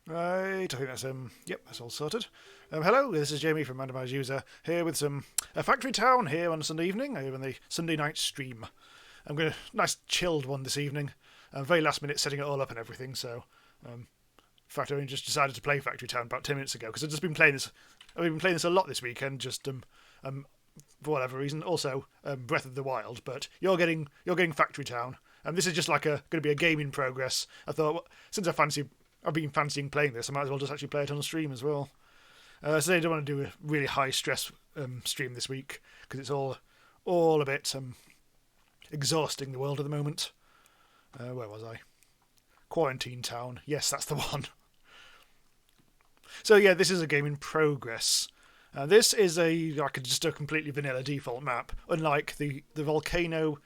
Right, I think that's yep, that's all sorted. Hello, this is Jamie from Randomise User here with some Factory Town here on a Sunday evening, here on the Sunday night stream. I'm going to nice chilled one this evening. Very last minute setting it all up and everything. So, in fact, I only just decided to play Factory Town about 10 minutes ago because I've just been playing this. I've been playing this a lot this weekend, just for whatever reason. Also, Breath of the Wild, but you're getting Factory Town. This is just like going to be a game in progress. I thought, well, since I've been fancying playing this, I might as well just actually play it on stream as well. So I don't want to do a really high stress stream this week because it's all a bit exhausting, the world at the moment. Where was I? Quarantine Town. Yes, that's the one. So yeah, this is a game in progress. This is just a completely vanilla default map, unlike the volcano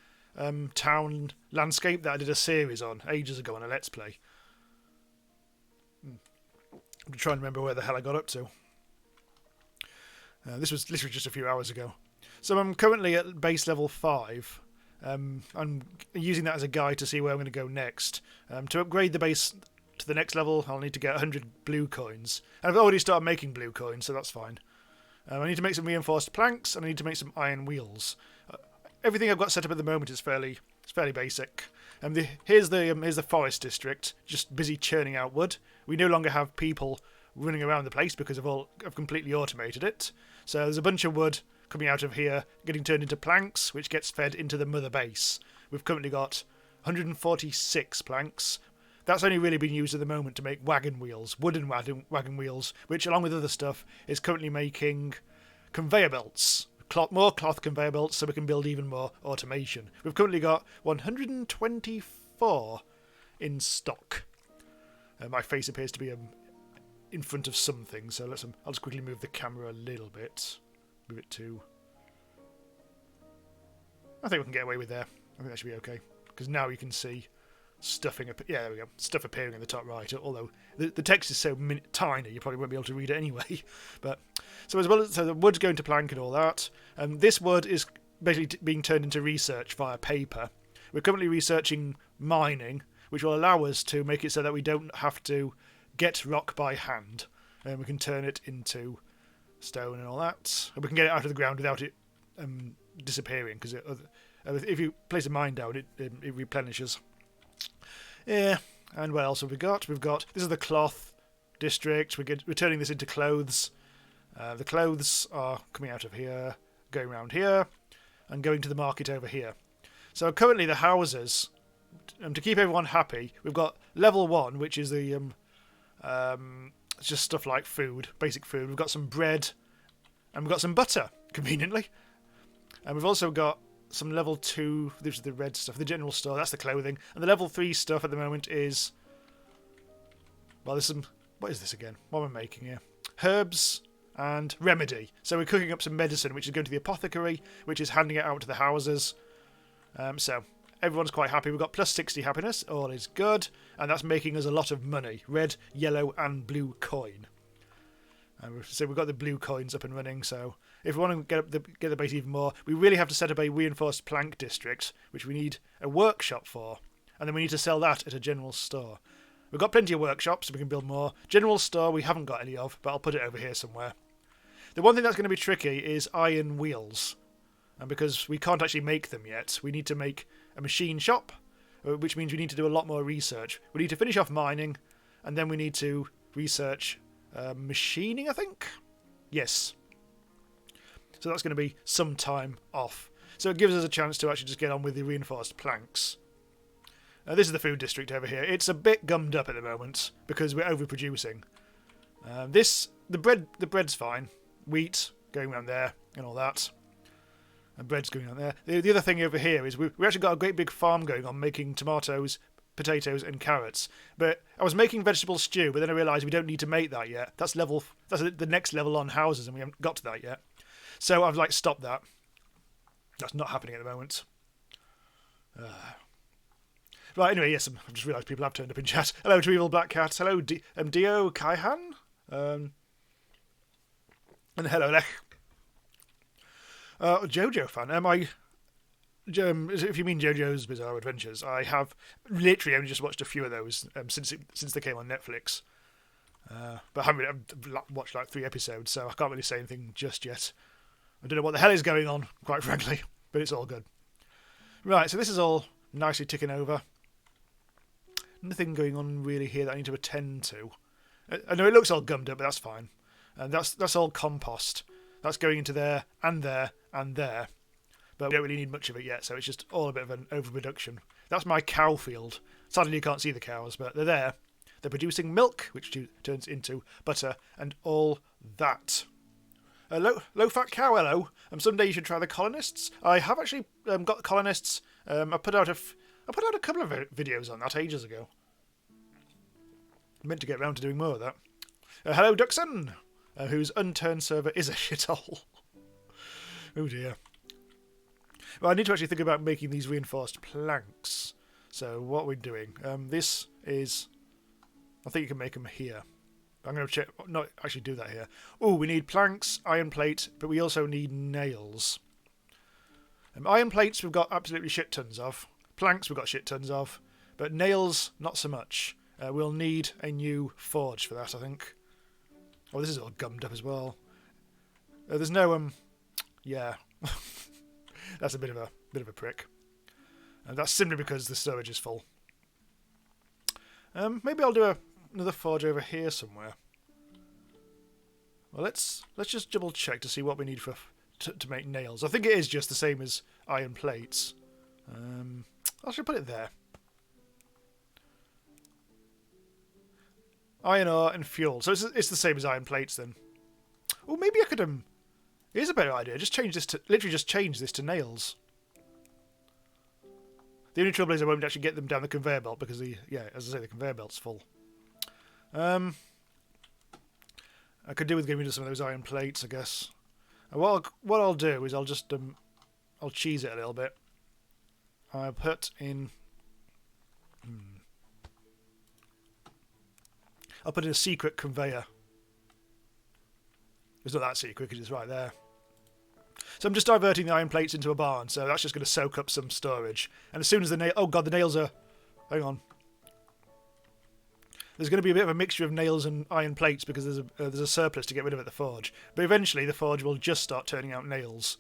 town landscape that I did a series on ages ago on a Let's Play. I'm trying to remember where the hell I got up to. This was literally just a few hours ago. So I'm currently at base level 5. I'm using that as a guide to see where I'm going to go next. To upgrade the base to the next level, I'll need to get 100 blue coins. And I've already started making blue coins, so that's fine. I need to make some reinforced planks, and I need to make some iron wheels. Everything I've got set up at the moment is fairly basic. Here's the forest district, just busy churning out wood. We no longer have people running around the place because I've completely automated it. So there's a bunch of wood coming out of here, getting turned into planks, which gets fed into the mother base. We've currently got 146 planks. That's only really been used at the moment to make wagon wheels, wooden wagon wheels, which along with other stuff is currently making conveyor belts. More cloth conveyor belts so we can build even more automation. We've currently got 124 in stock. My face appears to be in front of something, so I'll just quickly move the camera a little bit. Move it to... I think we can get away with there. I think that should be okay. Because now you can see stuffing... Yeah, there we go. Stuff appearing in the top right, although the text is so tiny you probably won't be able to read it anyway. But so the wood's going to plank and all that. This wood is basically being turned into research via paper. We're currently researching mining, which will allow us to make it so that we don't have to get rock by hand. We can turn it into stone and all that. And we can get it out of the ground without it disappearing, because if you place a mine down, it replenishes. Yeah, and what else have we got? This is the cloth district. We're turning this into clothes. The clothes are coming out of here, going around here, and going to the market over here. So currently the houses, to keep everyone happy, we've got level 1, which is the it's just stuff like food, basic food. We've got some bread, and we've got some butter, conveniently. And we've also got some level 2, this is the red stuff, the general store, that's the clothing. And the level 3 stuff at the moment is... Well, there's some... What is this again? What am I making here? Herbs and remedy. So we're cooking up some medicine, which is going to the apothecary, which is handing it out to the houses. So everyone's quite happy. We've got plus 60 happiness, all is good. And that's making us a lot of money. Red, yellow and blue coin. So we've got the blue coins up and running, so if we want to get the base even more, we really have to set up a reinforced plank district, which we need a workshop for, and then we need to sell that at a general store. We've got plenty of workshops, so we can build more. General store we haven't got any of, but I'll put it over here somewhere. The one thing that's going to be tricky is iron wheels, and because we can't actually make them yet, we need to make a machine shop, which means we need to do a lot more research. We need to finish off mining, and then we need to research machining, I think? Yes. So that's going to be some time off. So it gives us a chance to actually just get on with the reinforced planks. This is the food district over here. It's a bit gummed up at the moment because we're overproducing. The bread's fine. Wheat going around there and all that. And bread's going on there. The other thing over here is we actually got a great big farm going on making tomatoes, potatoes and carrots. But I was making vegetable stew, but then I realised we don't need to make that yet. That's the next level on houses, and we haven't got to that yet. So I've stopped that. That's not happening at the moment. Right, anyway, yes, I've just realised people have turned up in chat. Hello to Evil Black Cat. Hello, Dio Kaihan. And hello, Lech. Jojo fan. If you mean JoJo's Bizarre Adventures, I have literally only just watched a few of those since they came on Netflix. But I've watched like 3 episodes, so I can't really say anything just yet. I don't know what the hell is going on, quite frankly, but it's all good. Right, so this is all nicely ticking over. Nothing going on really here that I need to attend to. I know it looks all gummed up, but that's fine. And that's all compost. That's going into there, and there, and there. But we don't really need much of it yet, so it's just all a bit of an overproduction. That's my cow field. Sadly, you can't see the cows, but they're there. They're producing milk, which turns into butter, and all that. Low-fat cow, hello. Someday you should try the colonists. I have actually got the colonists. I put out a couple of videos on that ages ago. I meant to get around to doing more of that. Hello, Duxon, whose unturned server is a shithole. Oh dear. Well, I need to actually think about making these reinforced planks. So what we're doing, this is, I think you can make them here. I'm going to check, not actually do that here. Oh, we need planks, iron plate, but we also need nails. Iron plates we've got absolutely shit tons of. Planks we've got shit tons of. But nails, not so much. We'll need a new forge for that, I think. Oh, this is all gummed up as well. There's no, yeah. That's a bit of a prick. And that's simply because the storage is full. Maybe I'll do another forge over here somewhere. Well, let's just double check to see what we need to make nails. I think it is just the same as iron plates. I should put it there. Iron ore and fuel. So it's the same as iron plates then. Oh, maybe I could here's a better idea. Just change this to literally just change this to nails. The only trouble is I won't actually get them down the conveyor belt because as I say, the conveyor belt's full. I could do with getting rid of some of those iron plates, I guess. And what I'll do is I'll just I'll cheese it a little bit. I'll put in. I'll put in a secret conveyor. It's not that secret because it's right there. So I'm just diverting the iron plates into a barn, so that's just going to soak up some storage. And as soon as the oh god, the nails are. Hang on. There's going to be a bit of a mixture of nails and iron plates because there's a surplus to get rid of at the forge. But eventually the forge will just start turning out nails,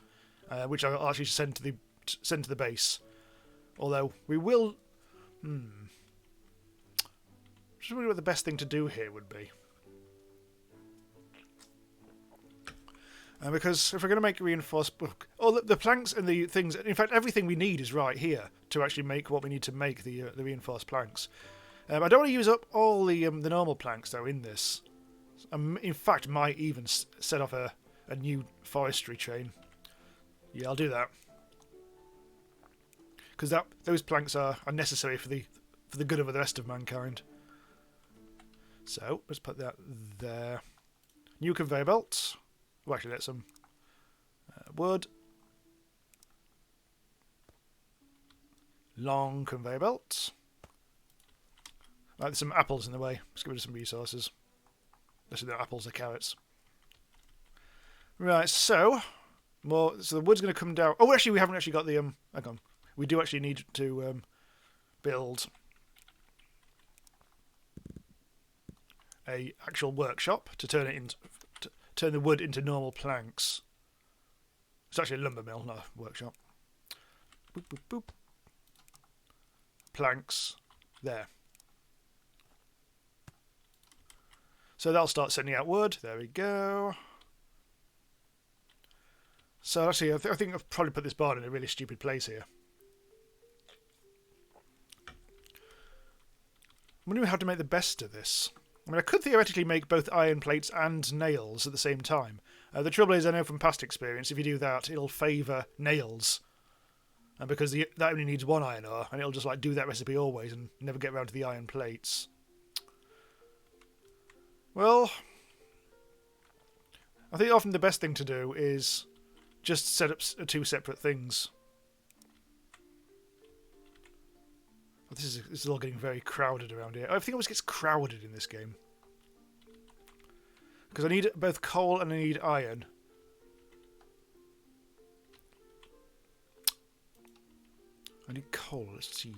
which I'll actually send to the base. Although we will. Just wondering what the best thing to do here would be. Because if we're going to make reinforced, all the planks and the things, in fact, everything we need is right here to actually make what we need to make the reinforced planks. I don't want to use up all the normal planks though in this. In fact, might even set off a new forestry chain. Yeah, I'll do that because those planks are necessary for the good of the rest of mankind. So let's put that there. New conveyor belts. We'll actually get some wood. Long conveyor belts. Right, there's some apples in the way. Let's get rid of some resources. Let's do apples or carrots. Right, so the wood's going to come down. Oh, actually, we haven't actually got the hang on. We do actually need to build a actual workshop to turn it into. Turn the wood into normal planks. It's actually a lumber mill, not a workshop. Boop, boop, boop. Planks. There. So that'll start sending out wood. There we go. So actually, I think I've probably put this barn in a really stupid place here. I'm wondering how to make the best of this. I mean, I could theoretically make both iron plates and nails at the same time. The trouble is, I know from past experience, if you do that, it'll favour nails. And because that only needs one iron ore, and it'll just like do that recipe always and never get around to the iron plates. Well, I think often the best thing to do is just set up 2 separate things. This is all getting very crowded around here. Everything always gets crowded in this game. Because I need both coal and I need iron. I need coal, let's see.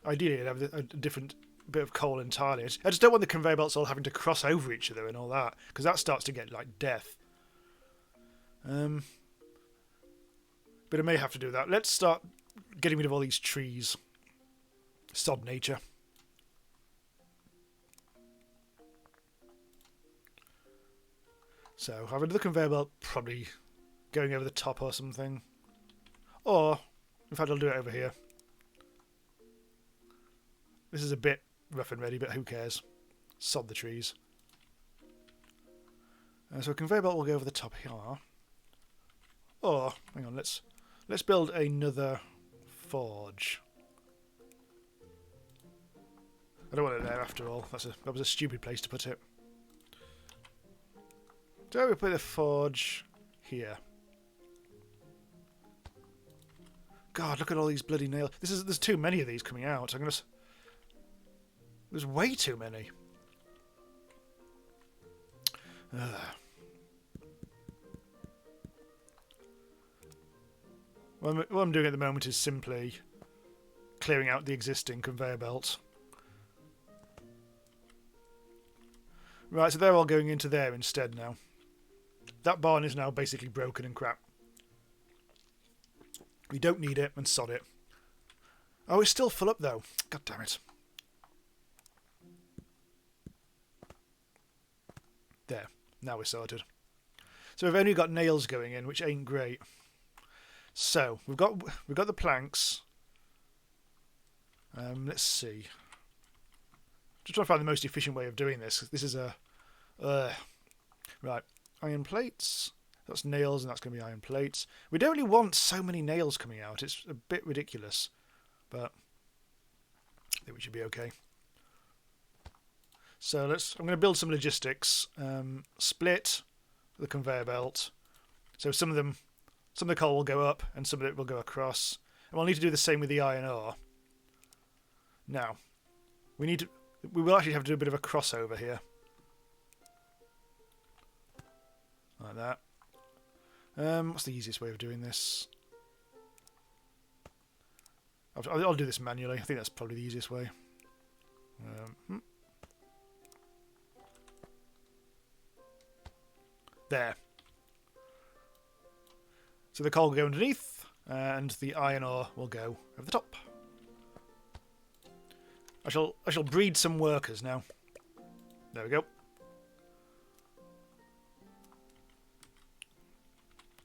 ideally you'd have a different bit of coal entirely. I just don't want the conveyor belts all having to cross over each other and all that, because that starts to get like death. But I may have to do that. Let's start getting rid of all these trees. Sod nature. So have another conveyor belt probably going over the top or something. Or, in fact, I'll do it over here. This is a bit rough and ready, but who cares? Sod the trees. So a conveyor belt will go over the top here. Or, hang on, let's build another forge. I don't want it there after all. That was a stupid place to put it. So we put the forge here. God, look at all these bloody nails. There's too many of these coming out. There's way too many. What I'm doing at the moment is simply clearing out the existing conveyor belt. Right, so they're all going into there instead now. That barn is now basically broken and crap. We don't need it, and sod it. Oh, it's still full up though. God damn it. There. Now we're sorted. So we've only got nails going in, which ain't great. So we've got the planks. Let's see. Just trying to find the most efficient way of doing this. This is a right. Iron plates. That's nails, and that's going to be iron plates. We don't really want so many nails coming out. It's a bit ridiculous, but I think we should be okay. So I'm going to build some logistics. Split the conveyor belt. So some of the coal will go up, and some of it will go across. And we'll need to do the same with the iron ore. Now, we will actually have to do a bit of a crossover here. Like that. What's the easiest way of doing this? I'll do this manually. I think that's probably the easiest way. There. So the coal will go underneath, and the iron ore will go over the top. I shall breed some workers now. There we go.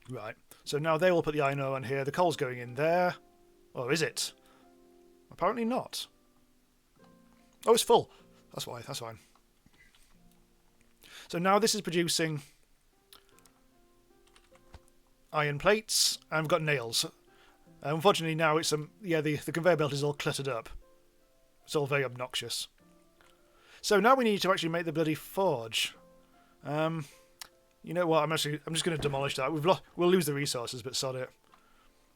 Right, so now they will put the iron ore on here. The coal's going in there. Or is it? Apparently not. Oh, it's full. That's why, that's fine. So now this is producing iron plates, and we've got nails. Unfortunately now it's the conveyor belt is all cluttered up. It's all very obnoxious. So now we need to actually make the bloody forge. You know what? I'm just going to demolish that. We'll lose the resources, but sod it.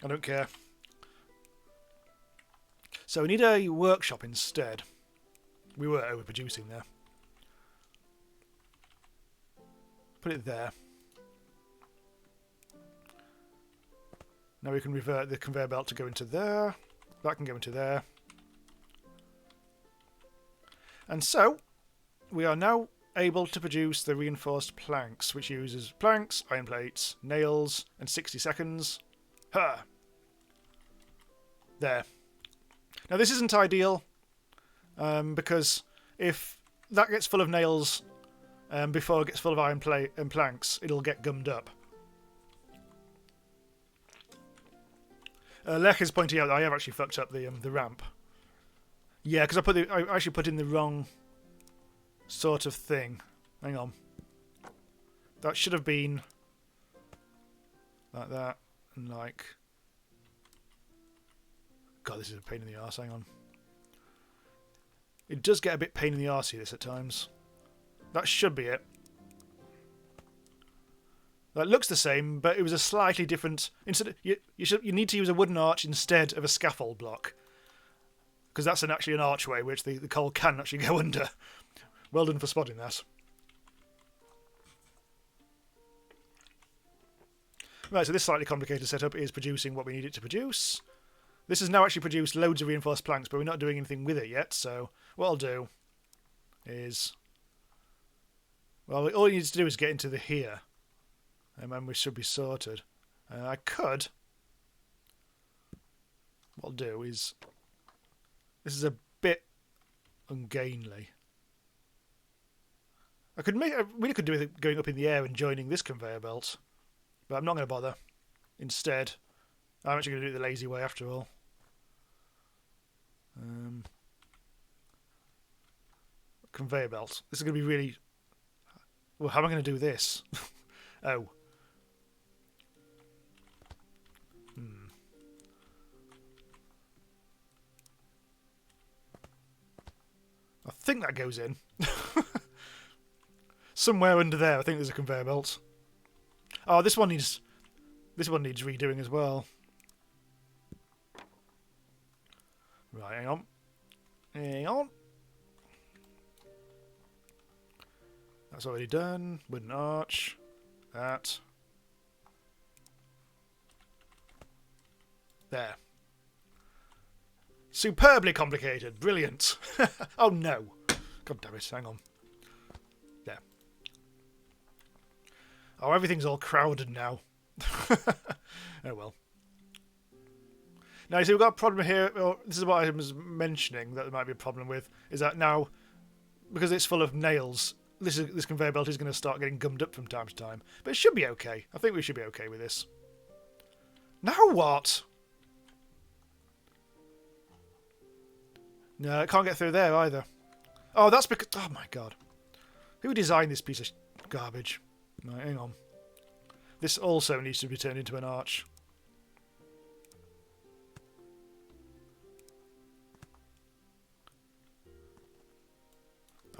I don't care. So we need a workshop instead. We were overproducing there. Put it there. Now we can revert the conveyor belt to go into there. That can go into there. And so we are now able to produce the reinforced planks, which uses planks, iron plates, nails, and 60 seconds. Ha! There. Now this isn't ideal, because if that gets full of nails before it gets full of iron plate and planks, it'll get gummed up. Lech is pointing out that I have actually fucked up the ramp. Yeah, because I actually put in the wrong sort of thing. Hang on. That should have been like that and like. God, this is a pain in the arse. Hang on. It does get a bit pain in the arse this at times. That should be it. That looks the same, but it was a slightly different. Instead, you need to use a wooden arch instead of a scaffold block, because that's actually an archway which the coal can actually go under. Well done for spotting that. Right, so this slightly complicated setup is producing what we need it to produce. This has now actually produced loads of reinforced planks, but we're not doing anything with it yet. So what I'll do is, well, all you need to do is get into the here, and then we should be sorted. I could. What I'll do is, this is a bit ungainly. I really could do with it going up in the air and joining this conveyor belt, but I'm not going to bother. Instead, I'm actually going to do it the lazy way after all. Conveyor belt. This is going to be really... Well, how am I going to do this? Oh. I think that goes in. Somewhere under there, I think there's a conveyor belt. Oh, this one needs redoing as well. Right, hang on. Hang on. That's already done. Wooden arch. That. There. Superbly complicated. Brilliant. Oh no. God damn it. Hang on. There. Oh, everything's all crowded now. Oh well. Now, you see, we've got a problem here. Well, this is what I was mentioning that there might be a problem with. Is that now, because it's full of nails, this conveyor belt is going to start getting gummed up from time to time. But it should be okay. I think we should be okay with this. Now what? No, it can't get through there either. Oh, that's because... Oh, my God. Who designed this piece of garbage? Right, hang on. This also needs to be turned into an arch.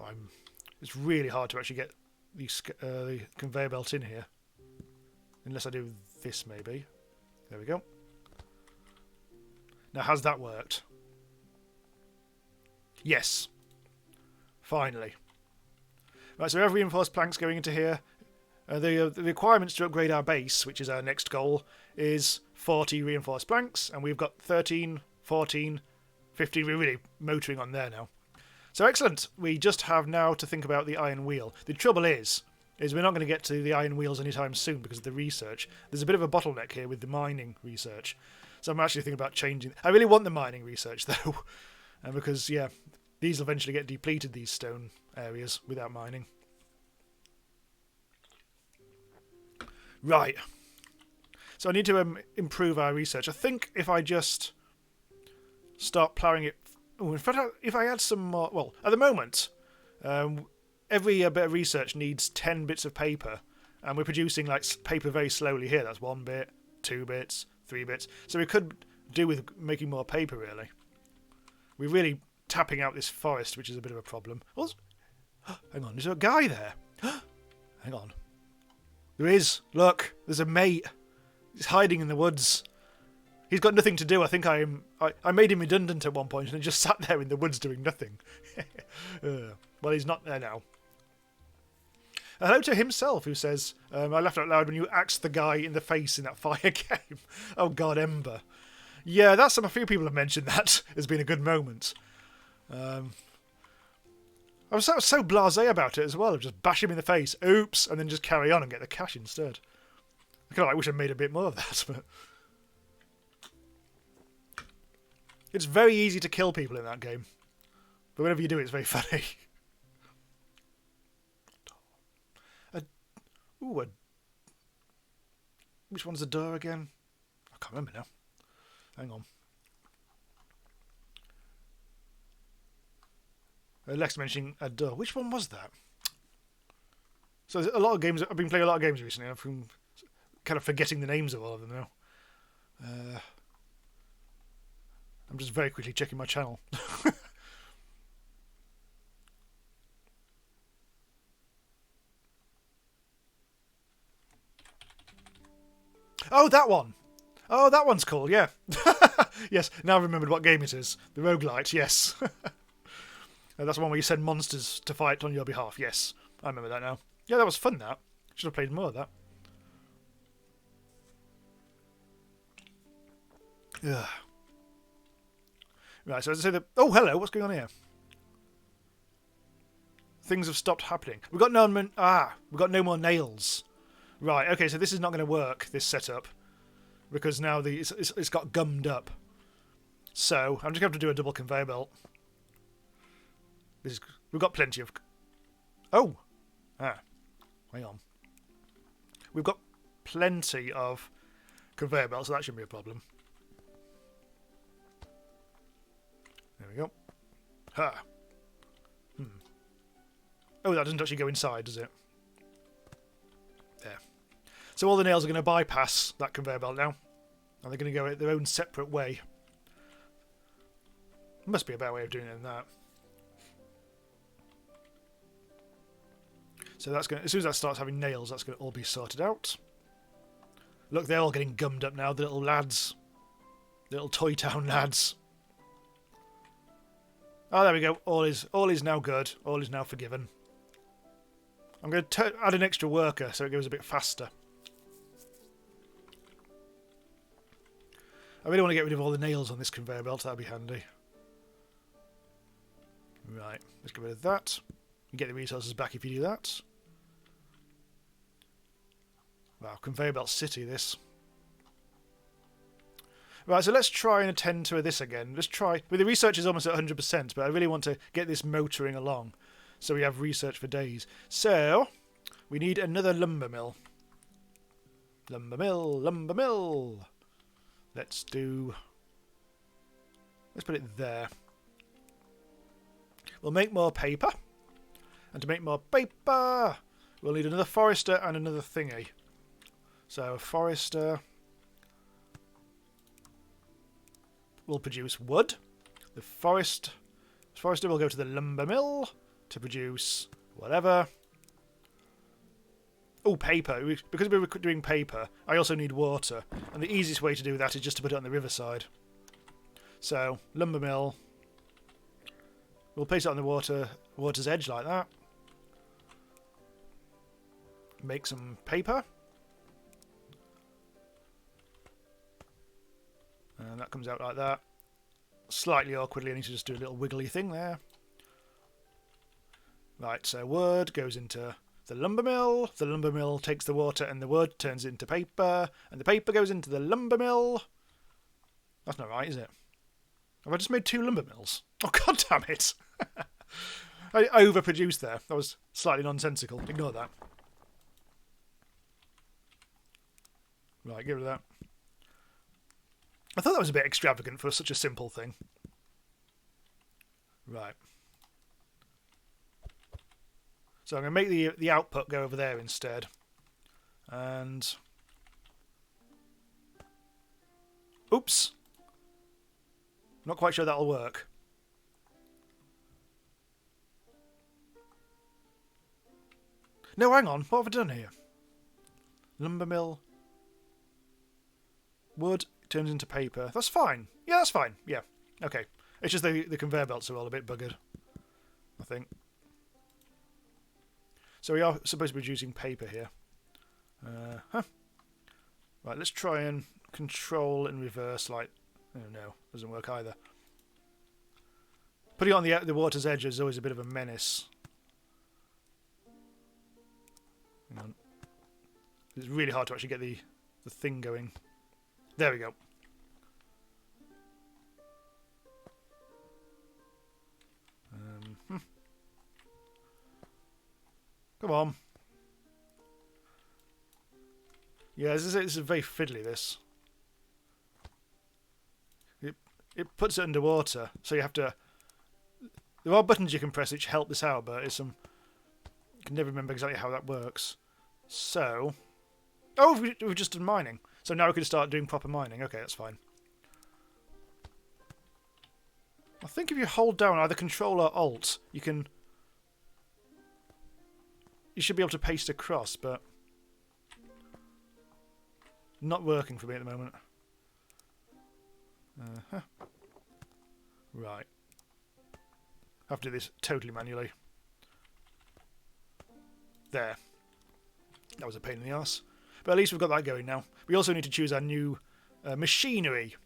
Oh, it's really hard to actually get the conveyor belt in here. Unless I do this, maybe. There we go. Now, has that worked? Yes. Finally. Right, so we have reinforced planks going into here. The requirements to upgrade our base, which is our next goal, is 40 reinforced planks, and we've got 13, 14, 15. We're really motoring on there now. So excellent. We just have now to think about the iron wheel. The trouble is we're not going to get to the iron wheels anytime soon because of the research. There's a bit of a bottleneck here with the mining research. So I'm actually thinking about changing. I really want the mining research though, because yeah, these will eventually get depleted, these stone areas, without mining. Right. So I need to improve our research. I think if I just start ploughing it... Oh, in fact, if I add some more... Well, at the moment, every bit of research needs 10 bits of paper. And we're producing like paper very slowly here. That's 1 bit, 2 bits, 3 bits. So we could do with making more paper, really. We're really tapping out this forest, which is a bit of a problem. Hang on, is there a guy there? Hang on. There is. Look, there's a mate. He's hiding in the woods. He's got nothing to do. I think I made him redundant at one point and he just sat there in the woods doing nothing. Well, he's not there now. Hello to himself, who says, I laughed out loud when you axed the guy in the face in that fire game. Oh God, Ember. Yeah, a few people have mentioned that as being a good moment. I was so blasé about it as well. Just bash him in the face, oops, and then just carry on and get the cash instead. I kind of wish I'd made a bit more of that, but... It's very easy to kill people in that game. But whenever you do it, it's very funny. Which one's the door again? I can't remember now. Hang on. Lex mentioning a door. Which one was that? So there's a lot of games. I've been playing a lot of games recently. I'm kind of forgetting the names of all of them now. I'm just very quickly checking my channel. Oh, that one. Oh, that one's cool, yeah. Yes, now I've remembered what game it is. The roguelite, yes. That's the one where you send monsters to fight on your behalf. Yes, I remember that now. Yeah, that was fun, that. Should have played more of that. Ugh. Right, so as I say, oh, hello, what's going on here? Things have stopped happening. We've got we've got no more nails. Right, okay, so this is not going to work, this setup, because now it's got gummed up. So I'm just going to have to do a double conveyor belt. We've got plenty of... Oh! Hang on. We've got plenty of conveyor belts, so that shouldn't be a problem. There we go. Ha! Oh, that doesn't actually go inside, does it? There. So all the nails are going to bypass that conveyor belt now. And they're going to go their own separate way. Must be a better way of doing it than that. So that's going. As soon as that starts having nails, that's going to all be sorted out. Look, they're all getting gummed up now. The little lads, the little Toy Town lads. Oh, there we go. All is now good. All is now forgiven. I'm going to add an extra worker so it goes a bit faster. I really want to get rid of all the nails on this conveyor belt. That'd be handy. Right, let's get rid of that. You get the resources back if you do that. Wow, conveyor belt city, this. Right, so let's try and attend to this again. Let's try... Well, the research is almost at 100%, but I really want to get this motoring along. So we have research for days. So, we need another lumber mill. Lumber mill, lumber mill. Let's put it there. We'll make more paper. And to make more paper, we'll need another forester and another thingy. So, a forester will produce wood. The forester will go to the lumber mill to produce whatever. Oh, paper. Because we're doing paper, I also need water. And the easiest way to do that is just to put it on the riverside. So, lumber mill. We'll place it on the water's edge like that. Make some paper. And that comes out like that. Slightly awkwardly, I need to just do a little wiggly thing there. Right, so wood goes into the lumber mill. The lumber mill takes the water and the wood turns into paper. And the paper goes into the lumber mill. That's not right, is it? Have I just made 2 lumber mills? Oh, god damn it! I overproduced there. That was slightly nonsensical. Ignore that. Right, get rid of that. I thought that was a bit extravagant for such a simple thing. Right. So I'm going to make the output go over there instead. And... Oops! Not quite sure that'll work. No, hang on. What have I done here? Lumber mill. Wood turns into paper. That's fine. Yeah, that's fine. Yeah. Okay. It's just the conveyor belts are all a bit buggered, I think. So we are supposed to be producing paper here. Right, let's try and control and reverse like... Oh no, doesn't work either. Putting it on the water's edge is always a bit of a menace. Hang on. It's really hard to actually get the thing going. There we go. Come on. Yeah, this is very fiddly, this. It puts it underwater, so you have to... There are buttons you can press which help this out, but it's some... I can never remember exactly how that works. So... Oh, we've just done mining. So now we can start doing proper mining. Okay, that's fine. I think if you hold down either Control or Alt, you can... You should be able to paste across, but... Not working for me at the moment. Right. I have to do this totally manually. There. That was a pain in the arse. But at least we've got that going now. We also need to choose our new machinery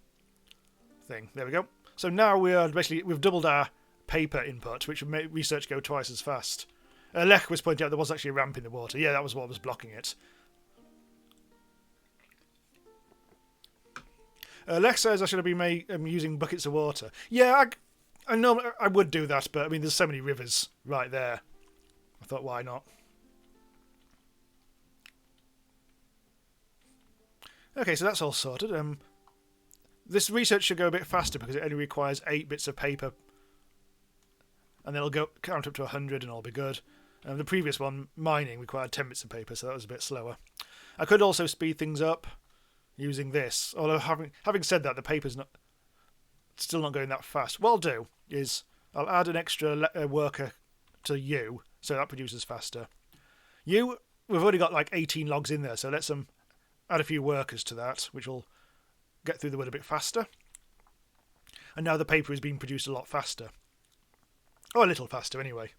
thing. There we go. So now we've doubled our paper input, which would make research go twice as fast. Lech was pointing out there was actually a ramp in the water. Yeah, that was what was blocking it. Lech says I should have been using buckets of water. Yeah, I know I would do that, but I mean, there's so many rivers right there. I thought, why not? Okay, so that's all sorted. This research should go a bit faster because it only requires 8 bits of paper, and then it'll count up to 100 and all be good. The previous one, mining, required 10 bits of paper, so that was a bit slower. I could also speed things up using this, although having said that, the paper's still not going that fast. What I'll do is I'll add an extra worker to you, so that produces faster. We've already got like 18 logs in there, so let's add a few workers to that, which will get through the wood a bit faster. And now the paper is being produced a lot faster. Or a little faster, anyway.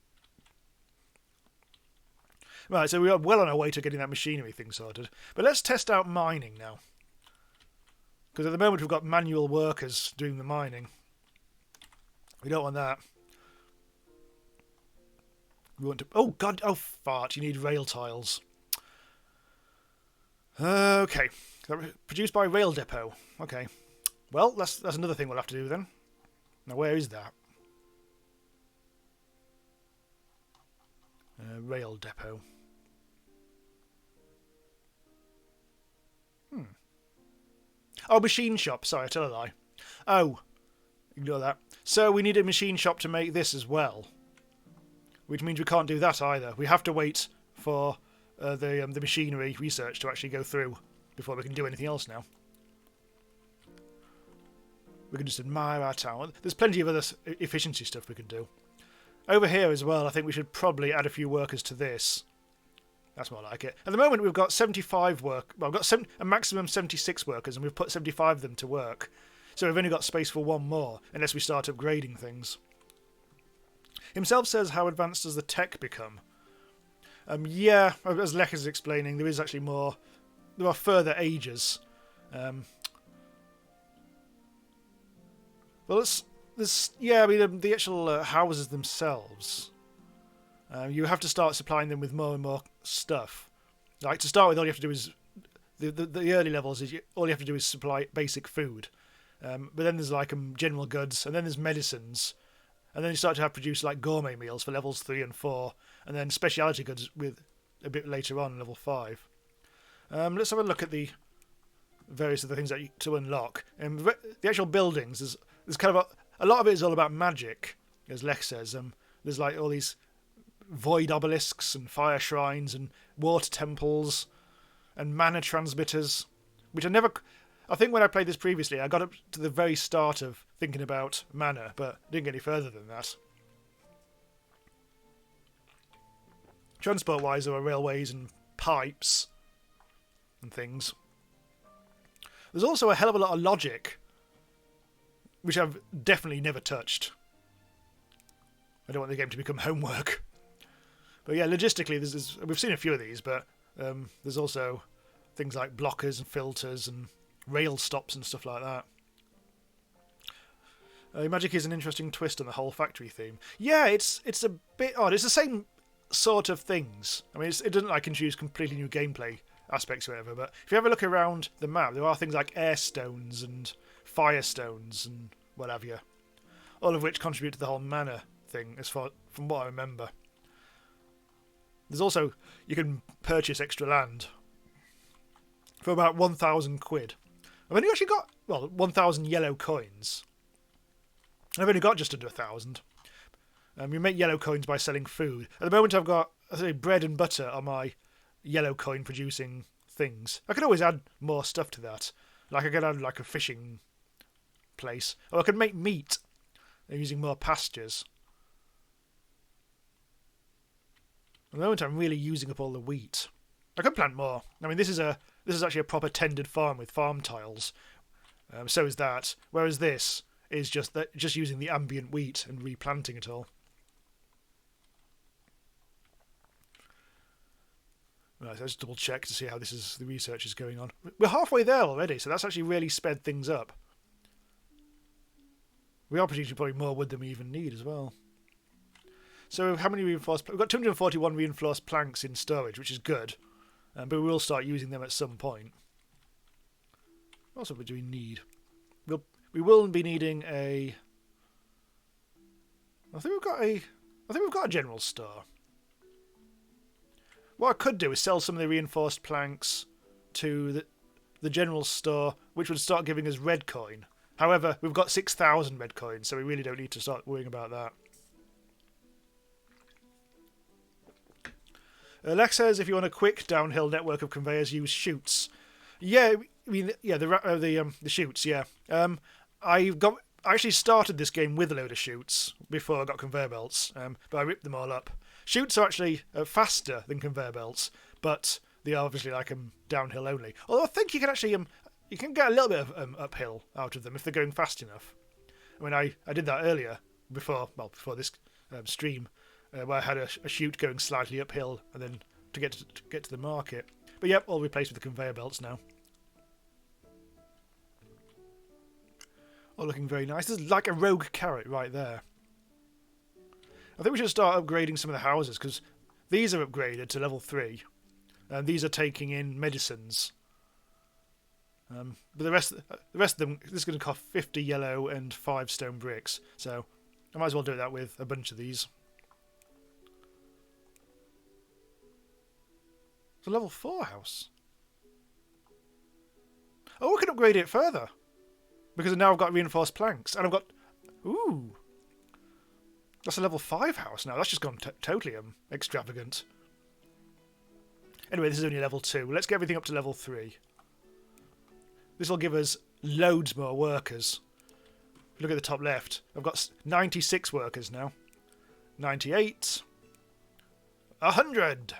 Right, so we are well on our way to getting that machinery thing sorted. But let's test out mining now. Because at the moment we've got manual workers doing the mining. We don't want that. We want to... Oh, God, oh, fart. You need rail tiles. Okay. Produced by Rail Depot. Okay. Well, that's another thing we'll have to do then. Now, where is that? Rail Depot. Oh, machine shop. Sorry, I tell a lie. Oh, ignore that. So we need a machine shop to make this as well. Which means we can't do that either. We have to wait for the machinery research to actually go through before we can do anything else now. We can just admire our town. There's plenty of other efficiency stuff we can do. Over here as well, I think we should probably add a few workers to this. That's more like it. At the moment, we've got 75 work. Well, we've got a maximum 76 workers, and we've put 75 of them to work. So we've only got space for one more, unless we start upgrading things. Himself says, how advanced does the tech become? Yeah, as Lech is explaining, there is actually more. There are further ages. Well, yeah, I mean, the actual houses themselves. You have to start supplying them with more and more stuff. Like, to start with, all you have to do is... The early levels, all you have to do is supply basic food. But then there's, like, general goods, and then there's medicines. And then you start to have produce, like, gourmet meals for levels 3 and 4. And then speciality goods with a bit later on, level 5. Let's have a look at the various other things to unlock. The actual buildings, there's kind of a lot of it is all about magic, as Lech says. There's, like, all these void obelisks and fire shrines and water temples and mana transmitters, which I think when I played this previously, I got up to the very start of thinking about mana, but didn't get any further than that. Transport-wise, there are railways and pipes and things. There's also a hell of a lot of logic, which I've definitely never touched. I don't want the game to become homework. But yeah, logistically, we've seen a few of these, but there's also things like blockers and filters and rail stops and stuff like that. Magic is an interesting twist on the whole factory theme. Yeah, it's a bit odd. It's the same sort of things. I mean, it doesn't like introduce completely new gameplay aspects or whatever, but if you have a look around the map, there are things like air stones and fire stones and what have you, all of which contribute to the whole mana thing, from what I remember. There's also, you can purchase extra land for about 1,000 quid. I've only actually got, 1,000 yellow coins. I've only got just under 1,000. You make yellow coins by selling food. At the moment I've got, bread and butter on my yellow coin producing things. I could always add more stuff to that. Like I could add like a fishing place. Or I could make meat using more pastures. At the moment I'm really using up all the wheat. I could plant more. I mean, this is actually a proper tended farm with farm tiles. So is that. Whereas this is just using the ambient wheat and replanting it all. Right, so let's double check to see how the research is going on. We're halfway there already, so that's actually really sped things up. We are producing probably more wood than we even need as well. So how many reinforced... We've got 241 reinforced planks in storage, which is good. But we will start using them at some point. What else do we need? We will be needing a... I think we've got a general store. What I could do is sell some of the reinforced planks to the general store, which would start giving us red coin. However, we've got 6,000 red coins, so we really don't need to start worrying about that. Lex says if you want a quick downhill network of conveyors, use chutes. Yeah, I mean, yeah, the chutes. Yeah, I actually started this game with a load of chutes before I got conveyor belts, but I ripped them all up. Chutes are actually faster than conveyor belts, but they are obviously like downhill only. Although I think you can actually you can get a little bit of uphill out of them if they're going fast enough. I mean, I did that earlier before this stream. Where I had a chute going slightly uphill, and then to get to the market. But yep, all replaced with the conveyor belts now. All looking very nice. There's like a rogue carrot right there. I think we should start upgrading some of the houses, because these are upgraded to level 3. And these are taking in medicines. But the rest of them, this is going to cost 50 yellow and 5 stone bricks. So I might as well do that with a bunch of these. It's a level 4 house. Oh, we can upgrade it further. Because now I've got reinforced planks. And I've got... Ooh. That's a level 5 house now. That's just gone totally extravagant. Anyway, this is only level 2. Let's get everything up to level 3. This will give us loads more workers. Look at the top left. I've got 96 workers now. 98. 100.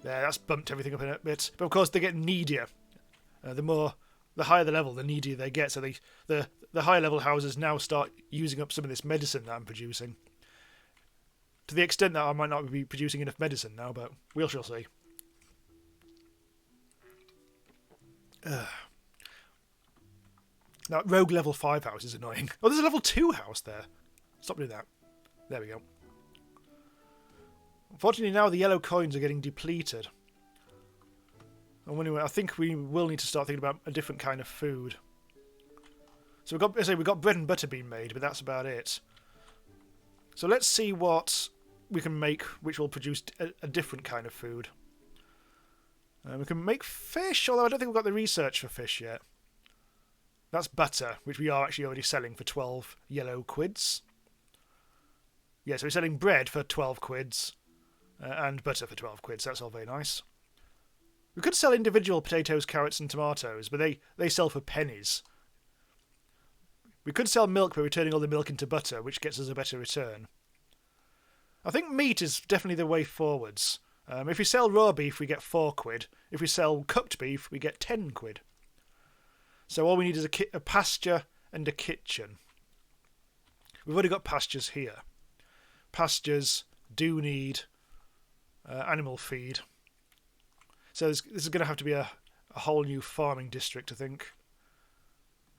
There, that's bumped everything up in a bit. But of course, they get needier. The higher the level, the needier they get. So the higher level houses now start using up some of this medicine that I'm producing. To the extent that I might not be producing enough medicine now, but we shall see. Now, rogue level 5 house is annoying. Oh, there's a level 2 house there. Stop doing that. There we go. Unfortunately, now the yellow coins are getting depleted. And anyway, I think we will need to start thinking about a different kind of food. So we've got bread and butter being made, but that's about it. So let's see what we can make, which will produce a different kind of food. We can make fish, although I don't think we've got the research for fish yet. That's butter, which we are actually already selling for 12 yellow quids. Yeah, so we're selling bread for 12 quids. And butter for 12 quid, so that's all very nice. We could sell individual potatoes, carrots and tomatoes, but they sell for pennies. We could sell milk by returning all the milk into butter, which gets us a better return. I think meat is definitely the way forwards. If we sell raw beef, we get 4 quid. If we sell cooked beef, we get 10 quid. So all we need is a pasture and a kitchen. We've already got pastures here. Pastures do need... animal feed. So this is going to have to be a whole new farming district, I think.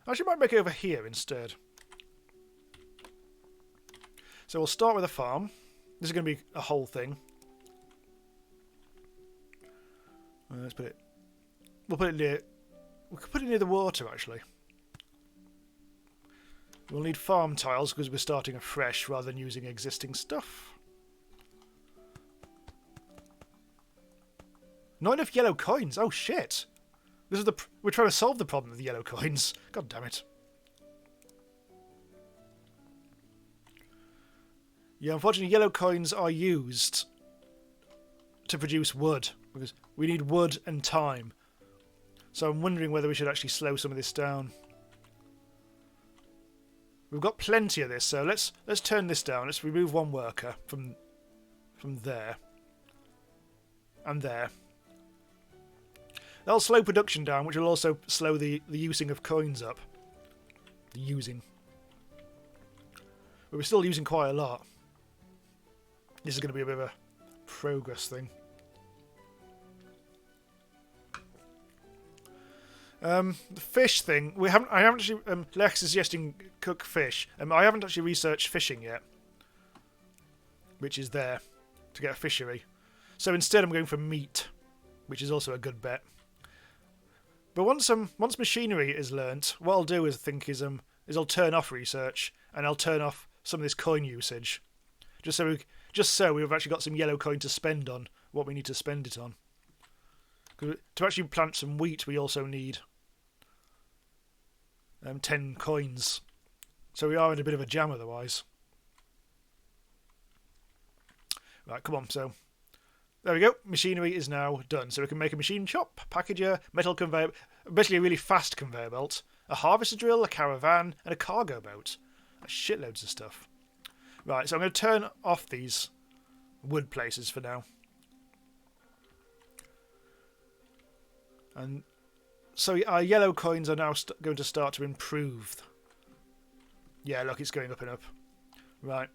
Actually, I might make it over here instead. So we'll start with a farm. This is going to be a whole thing. Let's put it... We'll put it near... We could put it near the water, actually. We'll need farm tiles because we're starting afresh rather than using existing stuff. Not enough yellow coins. Oh shit! We're trying to solve the problem of the yellow coins. God damn it! Yeah, unfortunately, yellow coins are used to produce wood because we need wood and time. So I'm wondering whether we should actually slow some of this down. We've got plenty of this, so let's turn this down. Let's remove 1 worker from there and there. That'll slow production down, which will also slow the using of coins up. The using. But we're still using quite a lot. This is going to be a bit of a progress thing. The fish thing, I haven't actually. Lex is suggesting cook fish. I haven't actually researched fishing yet, which is there to get a fishery. So instead, I'm going for meat, which is also a good bet. But once machinery is learnt, what I'll do is I'll turn off research and I'll turn off some of this coin usage, just so we've actually got some yellow coin to spend on what we need to spend it on. Because to actually plant some wheat, we also need 10 coins. So we are in a bit of a jam otherwise. Right, come on. So there we go. Machinery is now done. So we can make a machine shop, packager, metal conveyor, basically a really fast conveyor belt, a harvester drill, a caravan, and a cargo boat. That's shitloads of stuff. Right, so I'm going to turn off these wood places for now. And so our yellow coins are now going to start to improve. Yeah, look, it's going up and up. Right.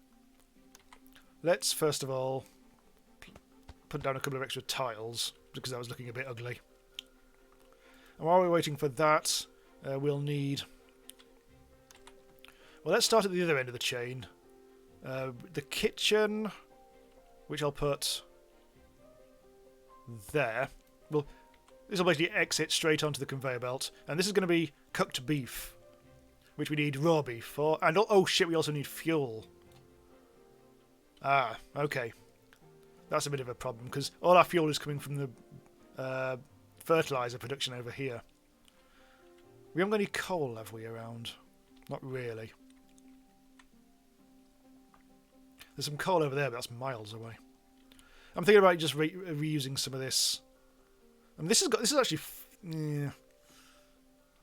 Let's first of all put down a couple of extra tiles, because that was looking a bit ugly. And while we're waiting for that, we'll need... Well, let's start at the other end of the chain. The kitchen, which I'll put there. Well, this will basically exit straight onto the conveyor belt. And this is going to be cooked beef, which we need raw beef for. And oh shit, we also need fuel. Ah, okay. That's a bit of a problem, because all our fuel is coming from the fertilizer production over here. We haven't got any coal, have we, around? Not really. There's some coal over there, but that's miles away. I'm thinking about just reusing some of this. And this is actually... Yeah.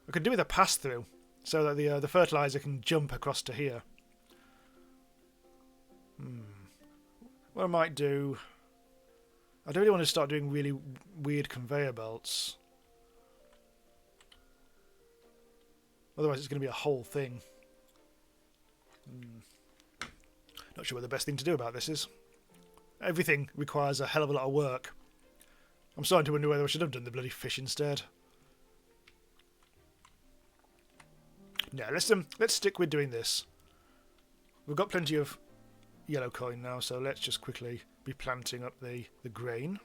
I could do with a pass-through, so that the fertilizer can jump across to here. What I might do... I don't really want to start doing really weird conveyor belts. Otherwise it's going to be a whole thing. Not sure what the best thing to do about this is. Everything requires a hell of a lot of work. I'm starting to wonder whether I should have done the bloody fish instead. Yeah, let's stick with doing this. We've got plenty of yellow coin now, so let's just quickly be planting up the grain.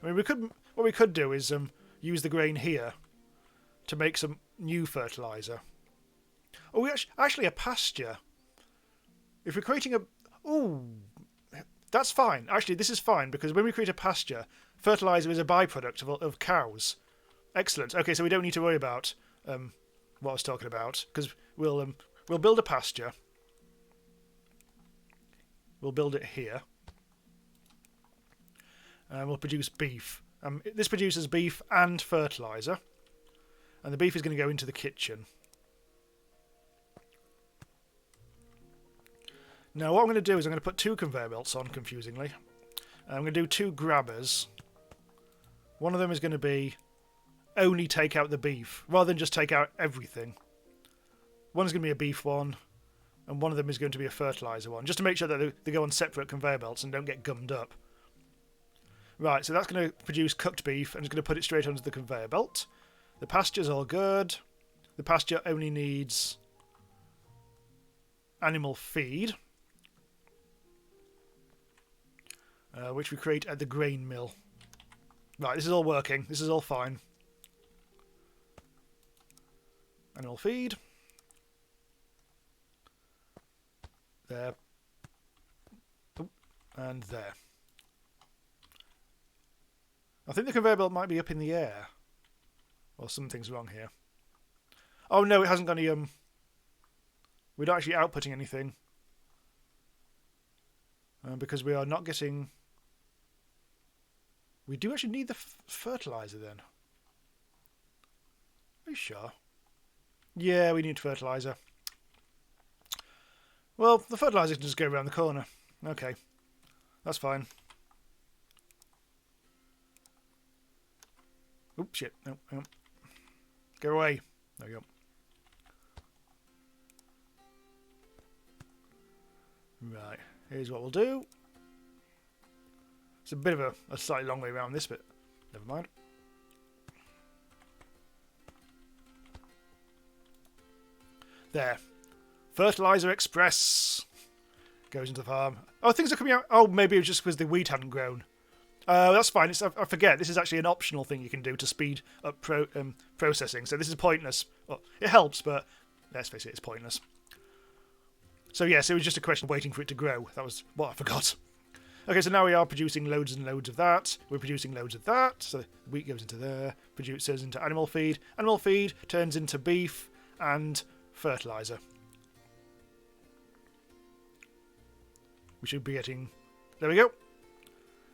I mean, what we could do is use the grain here to make some new fertilizer. Oh, actually a pasture. If we're creating a... Ooh, that's fine. Actually, this is fine, because when we create a pasture, fertilizer is a byproduct of cows. Excellent. Okay, so we don't need to worry about what I was talking about, because we'll build a pasture. We'll build it here. And we'll produce beef. This produces beef and fertilizer. And the beef is going to go into the kitchen. Now what I'm going to do is I'm going to put 2 conveyor belts on, confusingly. I'm going to do 2 grabbers. One of them is going to be only take out the beef, rather than just take out everything. One is going to be a beef one, and one of them is going to be a fertilizer one, just to make sure that they go on separate conveyor belts and don't get gummed up. Right, so that's going to produce cooked beef, and it's going to put it straight onto the conveyor belt. The pasture's all good. The pasture only needs animal feed, which we create at the grain mill. Right, this is all working. This is all fine. Animal feed. There. And there. I think the conveyor belt might be up in the air. Or something's wrong here. Oh no, it hasn't got any... We're not actually outputting anything. Because we are not getting... We do actually need the fertilizer then. Are you sure? Yeah, we need fertilizer. Well, the fertilizer can just go around the corner. Okay. That's fine. Oops, shit. No, no. Go away. There we go. Right. Here's what we'll do. It's a bit of a slightly long way around this, but never mind. There. Fertilizer Express goes into the farm. Oh, things are coming out. Oh, maybe it was just because the wheat hadn't grown. That's fine. I forget. This is actually an optional thing you can do to speed up processing. So this is pointless. Well, it helps, but let's face it, it's pointless. So yes, it was just a question of waiting for it to grow. That was what I forgot. Okay, so now we are producing loads and loads of that. We're producing loads of that. So wheat goes into there, produces into animal feed. Animal feed turns into beef and fertilizer. We should be getting... There we go.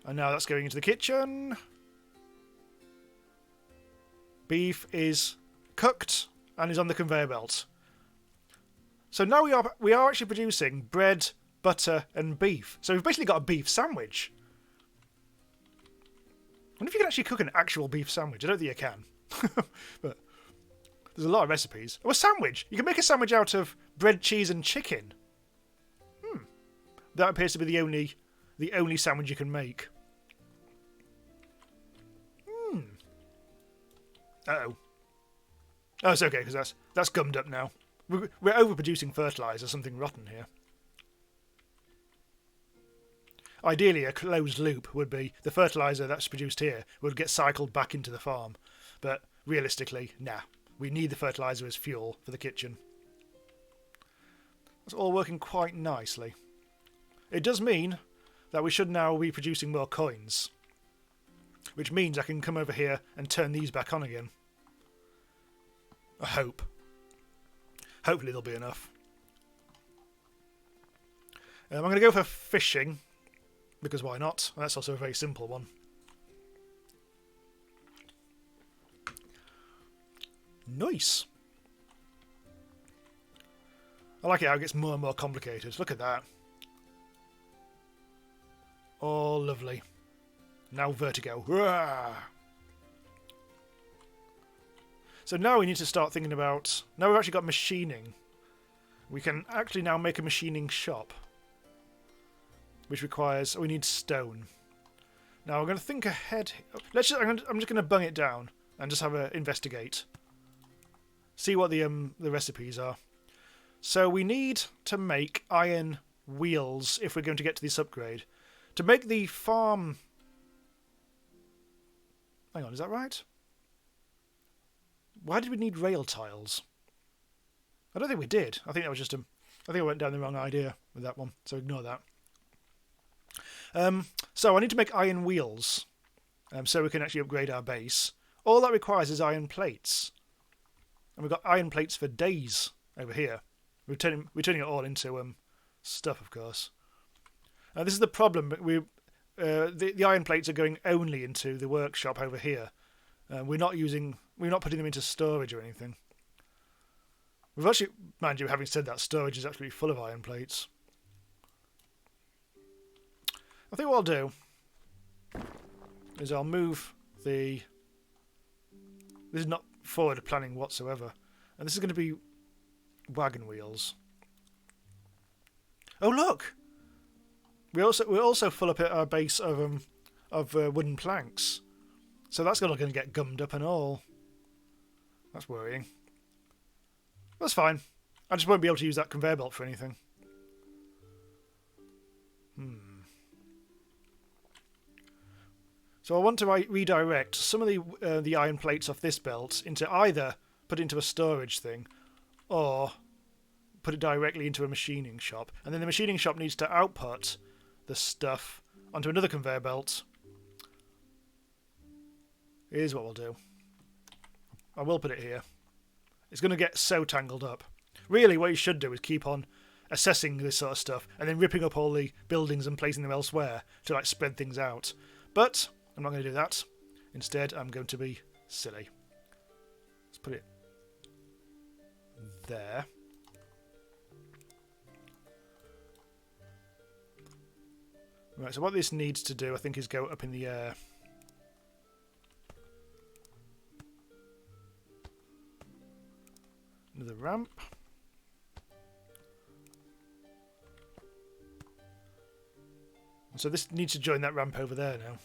And now that's going into the kitchen. Beef is cooked and is on the conveyor belt. So now we are actually producing bread, butter and beef. So we've basically got a beef sandwich. I wonder if you can actually cook an actual beef sandwich. I don't think you can. But there's a lot of recipes. Oh, a sandwich! You can make a sandwich out of bread, cheese and chicken. That appears to be the only sandwich you can make. Uh-oh. Oh, it's okay, because that's gummed up now. We're overproducing fertilizer, something rotten here. Ideally, a closed loop would be the fertilizer that's produced here would get cycled back into the farm. But realistically, nah. We need the fertilizer as fuel for the kitchen. It's all working quite nicely. It does mean that we should now be producing more coins. Which means I can come over here and turn these back on again. I hope. Hopefully there'll be enough. I'm going to go for fishing. Because why not? That's also a very simple one. Nice. I like it how it gets more and more complicated. Look at that. Oh, lovely. Now vertigo. Rah! So now we need to start thinking about... Now we've actually got machining. We can actually now make a machining shop. Which requires... we need stone. Now we're going to think ahead... I'm just going to bung it down and just have a investigate. See what the recipes are. So we need to make iron wheels if we're going to get to this upgrade. To make the farm... Hang on, is that right? Why did we need rail tiles? I don't think we did. I think that was just a... I think I went down the wrong idea with that one, so ignore that. So I need to make iron wheels so we can actually upgrade our base. All that requires is iron plates. And we've got iron plates for days over here. We're turning it all into stuff, of course. This is the problem. The iron plates are going only into the workshop over here. We're not putting them into storage or anything. We've actually, mind you, having said that, storage is actually full of iron plates. I think what I'll do is I'll move the... This is not forward planning whatsoever. And this is going to be wagon wheels. Oh, look! We're also full up at our base of wooden planks. So that's going to get gummed up and all. That's worrying. That's fine. I just won't be able to use that conveyor belt for anything. So I want to redirect some of the iron plates off this belt into either put into a storage thing or put it directly into a machining shop. And then the machining shop needs to output the stuff onto another conveyor belt. Here's what we'll do. I will put it here. It's going to get so tangled up. Really, what you should do is keep on assessing this sort of stuff and then ripping up all the buildings and placing them elsewhere to like spread things out. But I'm not going to do that. Instead, I'm going to be silly. Let's put it there. Right, so what this needs to do, I think, is go up in the air. Another ramp. So this needs to join that ramp over there now.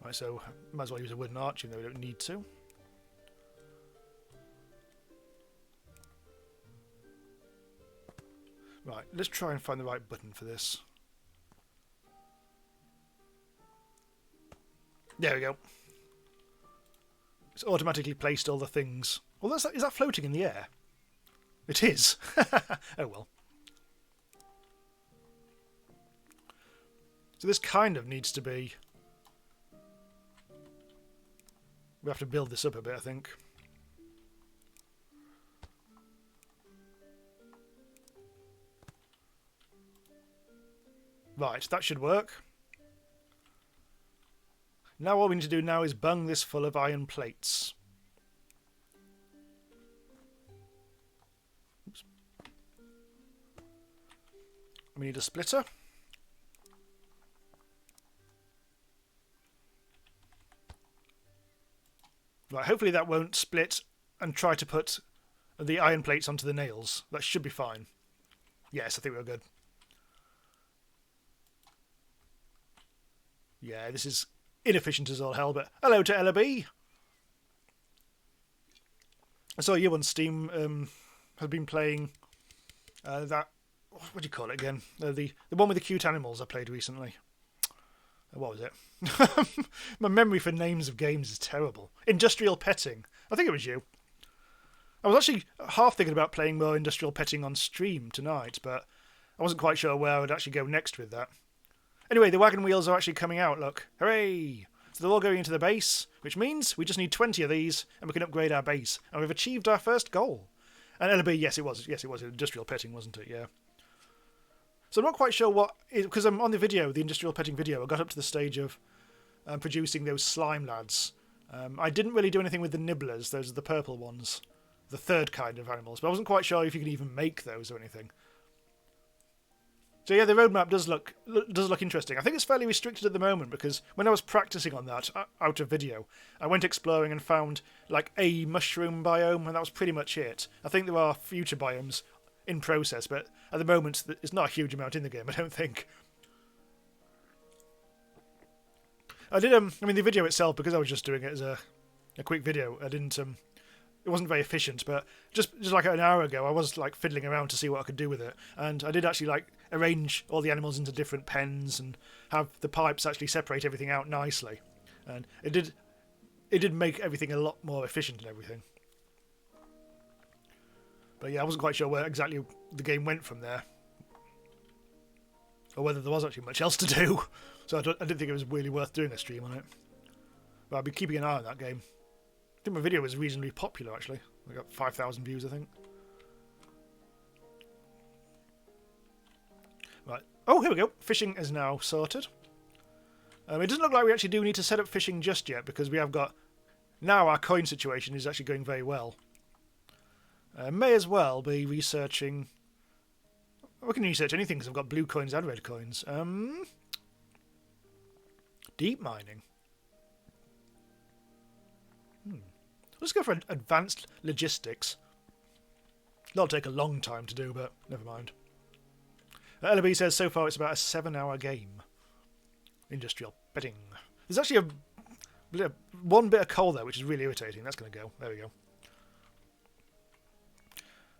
Right, so might as well use a wooden arch even though we don't need to. Right, let's try and find the right button for this. There we go. It's automatically placed all the things. Well, is that floating in the air? It is. Oh well. So this kind of needs to be... We have to build this up a bit, I think. Right, that should work. Now all we need to do now is bung this full of iron plates. Oops. We need a splitter. Right, hopefully that won't split and try to put the iron plates onto the nails. That should be fine. Yes, I think we're good. Yeah, this is inefficient as all hell, but hello to Ella B. I saw you on Steam have been playing that... What do you call it again? The one with the cute animals I played recently. What was it? My memory for names of games is terrible. Industrial Petting. I think it was you. I was actually half thinking about playing more Industrial Petting on stream tonight, but I wasn't quite sure where I would actually go next with that. Anyway, the wagon wheels are actually coming out, look. Hooray! So they're all going into the base, which means we just need 20 of these and we can upgrade our base. And we've achieved our first goal. And LB, yes it was. Yes, it was Industrial Petting, wasn't it? Yeah. So I'm not quite sure what... Because I'm on the video, the Industrial Petting video, I got up to the stage of producing those slime lads. I didn't really do anything with the nibblers, those are the purple ones. The third kind of animals. But I wasn't quite sure if you could even make those or anything. So yeah, the roadmap does look interesting. I think it's fairly restricted at the moment because when I was practicing on that out of video, I went exploring and found like a mushroom biome, and that was pretty much it. I think there are future biomes in process, but at the moment it's not a huge amount in the game, I don't think. I did I mean the video itself, because I was just doing it as a quick video, I didn't it wasn't very efficient, but just like an hour ago I was like fiddling around to see what I could do with it, and I did actually like arrange all the animals into different pens and have the pipes actually separate everything out nicely, and it did make everything a lot more efficient and everything. But yeah, I wasn't quite sure where exactly the game went from there, or whether there was actually much else to do, so I didn't think it was really worth doing a stream on it. But I'll be keeping an eye on that game. I think my video was reasonably popular actually. I got 5,000 views I think. Right. Oh, here we go. Fishing is now sorted. It doesn't look like we actually do need to set up fishing just yet, because we have got... Now our coin situation is actually going very well. May as well be researching... We can research anything because I've got blue coins and red coins. Deep mining. Let's go for advanced logistics. That'll take a long time to do, but never mind. LB says so far it's about a 7-hour game. Industrial Petting. There's actually one bit of coal there, which is really irritating. That's going to go. There we go.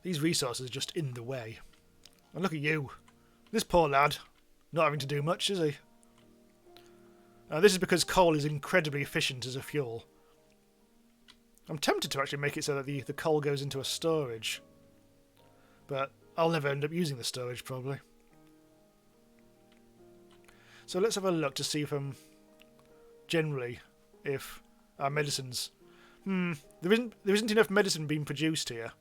These resources are just in the way. And look at you. This poor lad. Not having to do much, is he? This is because coal is incredibly efficient as a fuel. I'm tempted to actually make it so that the coal goes into a storage. But I'll never end up using the storage, probably. So let's have a look to see if generally if our medicines... There isn't enough medicine being produced here.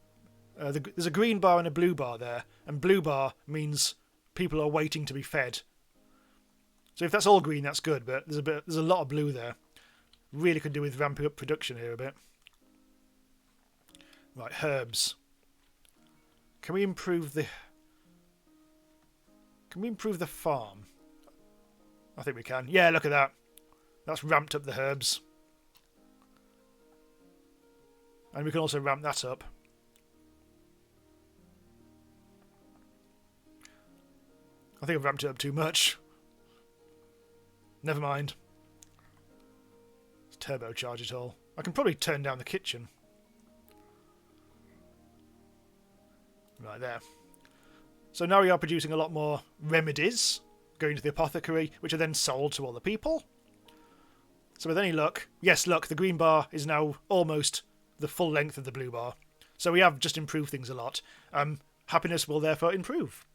There's a green bar and a blue bar there, and blue bar means people are waiting to be fed. So if that's all green, that's good, but there's a lot of blue there. Really could do with ramping up production here a bit. Right, herbs. Can we improve the farm? I think we can. Yeah, look at that. That's ramped up the herbs. And we can also ramp that up. I think I've ramped it up too much. Never mind. turbocharge it all. I can probably turn down the kitchen. Right there. So now we are producing a lot more remedies going to the apothecary, which are then sold to all the people. So with any luck, yes, look, the green bar is now almost the full length of the blue bar. So we have just improved things a lot. Happiness will therefore improve.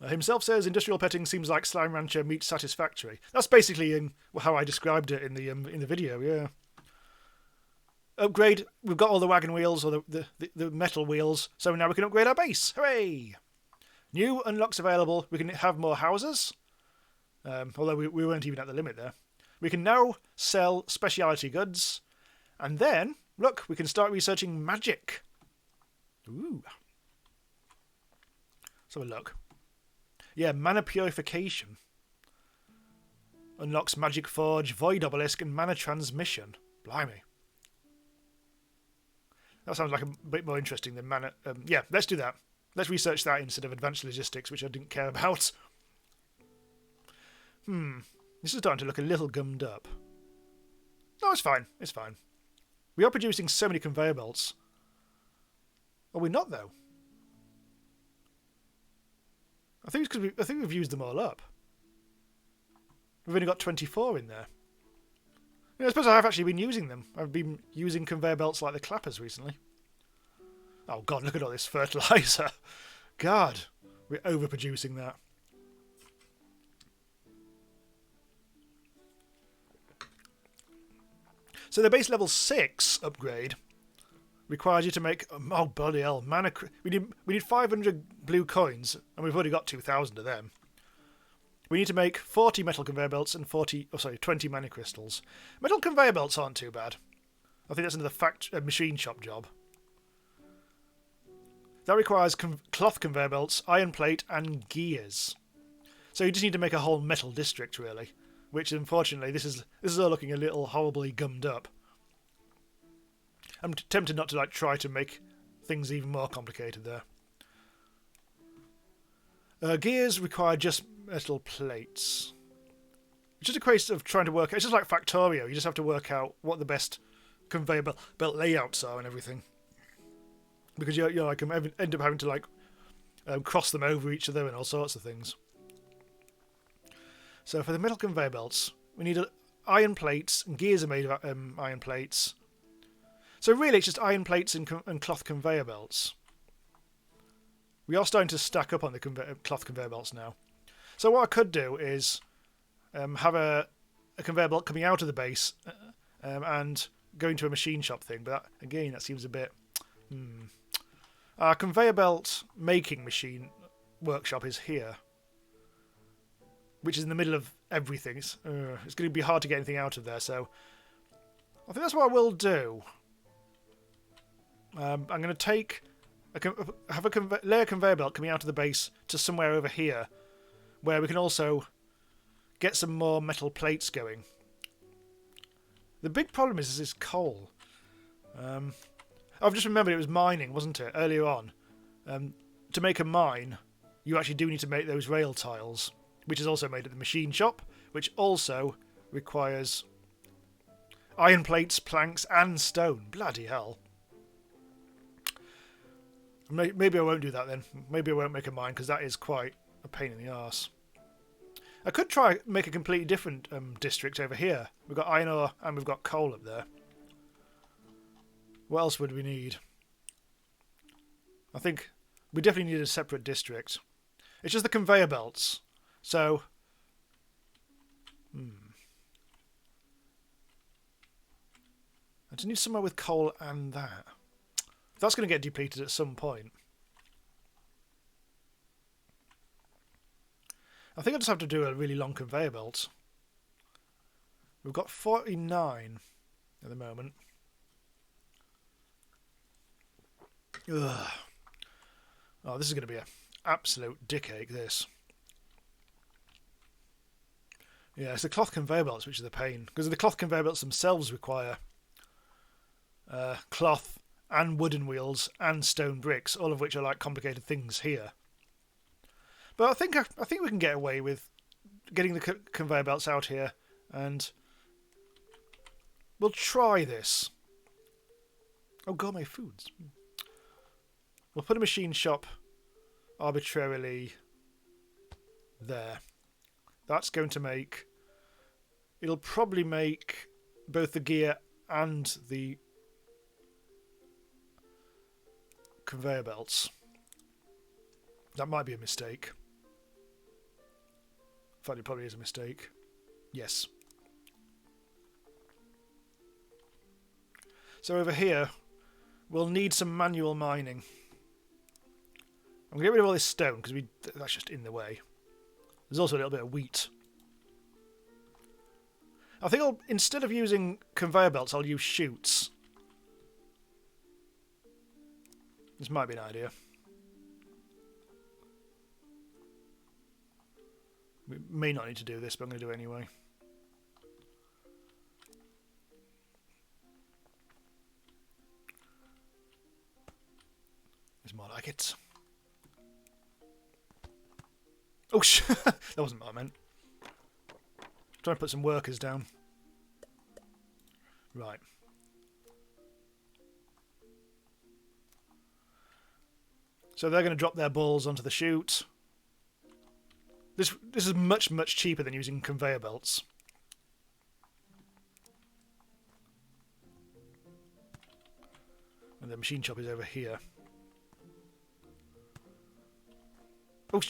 Himself says industrial petting seems like Slime Rancher meets Satisfactory. That's basically how I described it in the video. Yeah. Upgrade. We've got all the wagon wheels or the metal wheels, so now we can upgrade our base. Hooray! New unlocks available. We can have more houses. Although we weren't even at the limit there. We can now sell speciality goods, and then look, we can start researching magic. Ooh. Let's have a look. Yeah, mana purification. Unlocks Magic Forge, Void Obelisk, and Mana Transmission. Blimey. That sounds like a bit more interesting than mana... yeah, let's do that. Let's research that instead of Advanced Logistics, which I didn't care about. This is starting to look a little gummed up. No, it's fine. It's fine. We are producing so many conveyor belts. Are we not, though? I think it's because we've used them all up. We've only got 24 in there. I suppose I have actually been using them. I've been using conveyor belts like the clappers recently. Oh god, look at all this fertilizer. God, we're overproducing that. So the base level 6 upgrade requires you to make... Oh, bloody hell. We need 500 blue coins, and we've already got 2,000 of them. We need to make 40 metal conveyor belts and 20 mana crystals. Metal conveyor belts aren't too bad. I think that's another machine shop job. That requires cloth conveyor belts, iron plate, and gears. So you just need to make a whole metal district, really. Which, unfortunately, this is all looking a little horribly gummed up. I'm tempted not to try to make things even more complicated there. Gears require just metal plates. It's just a case of trying to work... It's just like Factorio. You just have to work out what the best conveyor belt layouts are and everything. Because you're end up having to cross them over each other and all sorts of things. So for the metal conveyor belts, we need iron plates, and gears are made of iron plates. So really it's just iron plates and cloth conveyor belts. We are starting to stack up on the cloth conveyor belts now. So what I could do is have a conveyor belt coming out of the base and going to a machine shop thing. But again, that seems a bit... Our conveyor belt making machine workshop is here, which is in the middle of everything. It's going to be hard to get anything out of there, so I think that's what I will do. I'm going to take have a layer conveyor belt coming out of the base to somewhere over here, where we can also get some more metal plates going. The big problem is this coal. I've just remembered it was mining, wasn't it, earlier on? To make a mine, you actually do need to make those rail tiles, which is also made at the machine shop, which also requires iron plates, planks, and stone. Bloody hell. Maybe I won't do that then. Maybe I won't make a mine, because that is quite a pain in the arse. I could try make a completely different district over here. We've got iron ore and we've got coal up there. What else would we need? I think we definitely need a separate district. It's just the conveyor belts. So... I just need somewhere with coal and that. That's going to get depleted at some point. I think I just have to do a really long conveyor belt. We've got 49 at the moment. Ugh. Oh, this is going to be an absolute dickache, this. Yeah, it's the cloth conveyor belts which are the pain. Because the cloth conveyor belts themselves require cloth and wooden wheels and stone bricks, all of which are like complicated things here. But I think we can get away with getting the conveyor belts out here And we'll try this. Oh, gourmet foods. We'll put a machine shop arbitrarily there. That's going to make... It'll probably make both the gear and the conveyor belts. That might be a mistake. In fact, it probably is a mistake. Yes. So over here, we'll need some manual mining. I'm going to get rid of all this stone because that's just in the way. There's also a little bit of wheat. I think instead of using conveyor belts, I'll use chutes. This might be an idea. We may not need to do this, but I'm going to do it anyway. It's more like it. Oh, that wasn't what I meant. Trying to put some workers down. Right. So they're going to drop their balls onto the chute. This is much, much cheaper than using conveyor belts. And the machine shop is over here. Oh,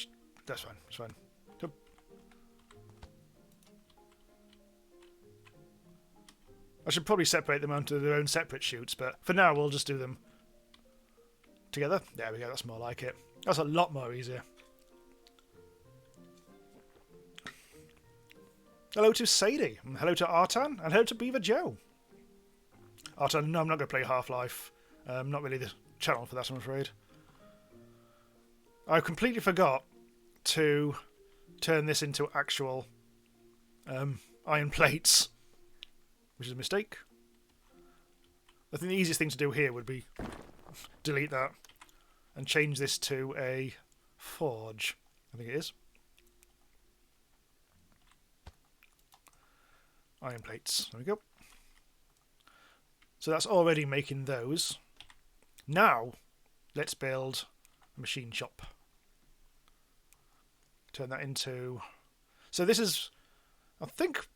that's fine. That's fine. I should probably separate them onto their own separate chutes, but for now we'll just do them together. There we go, that's more like it. That's a lot more easier. Hello to Sadie, and hello to Artan, and hello to Beaver Joe. Artan, no, I'm not going to play Half-Life. Not really the channel for that, I'm afraid. I completely forgot to turn this into actual iron plates, which is a mistake. I think the easiest thing to do here would be delete that and change this to a forge. I think it is. Iron plates. There we go. So that's already making those. Now, let's build a machine shop. Turn that into... So this is... I think...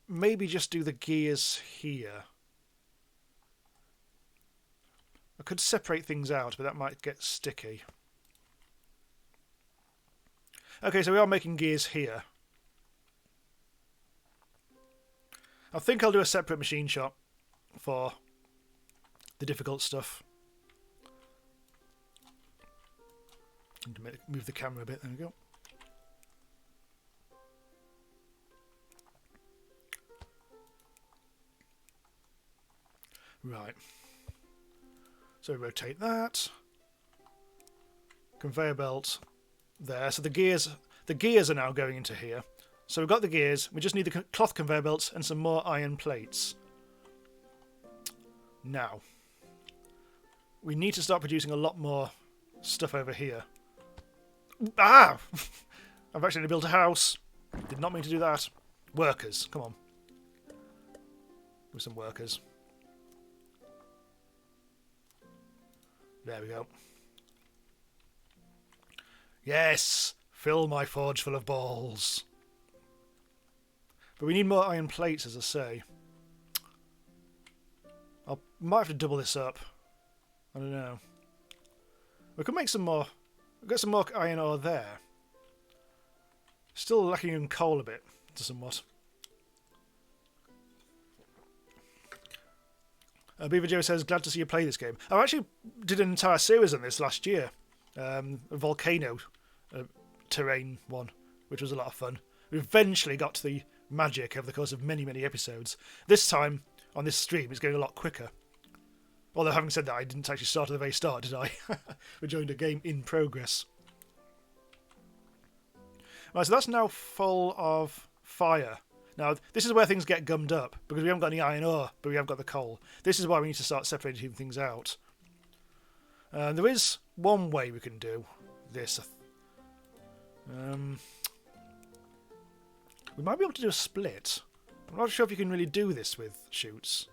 Maybe just do the gears here. I could separate things out, but that might get sticky. Okay, so we are making gears here. I think I'll do a separate machine shop for the difficult stuff. Need to move the camera a bit, there we go. Right. So rotate that. Conveyor belt there. So the gears are now going into here. So we've got the gears. We just need the cloth conveyor belts and some more iron plates. Now, we need to start producing a lot more stuff over here. Ah! I've actually built a house. Did not mean to do that. Workers, come on. With some workers. There we go. Yes! Fill my forge full of balls. But we need more iron plates, as I say. I might have to double this up. I don't know. We could make some more. We've got some more iron ore there. Still lacking in coal a bit, to somewhat. Beaver Joe says, glad to see you play this game. I actually did an entire series on this last year. A volcano terrain one, which was a lot of fun. We eventually got to the magic over the course of many, many episodes. This time, on this stream, it's going a lot quicker. Although, having said that, I didn't actually start at the very start, did I? We joined a game in progress. Right, so that's now full of fire. Now, this is where things get gummed up, because we haven't got any iron ore, but we have got the coal. This is why we need to start separating things out. There is one way we can do this. We might be able to do a split. I'm not sure if you can really do this with chutes.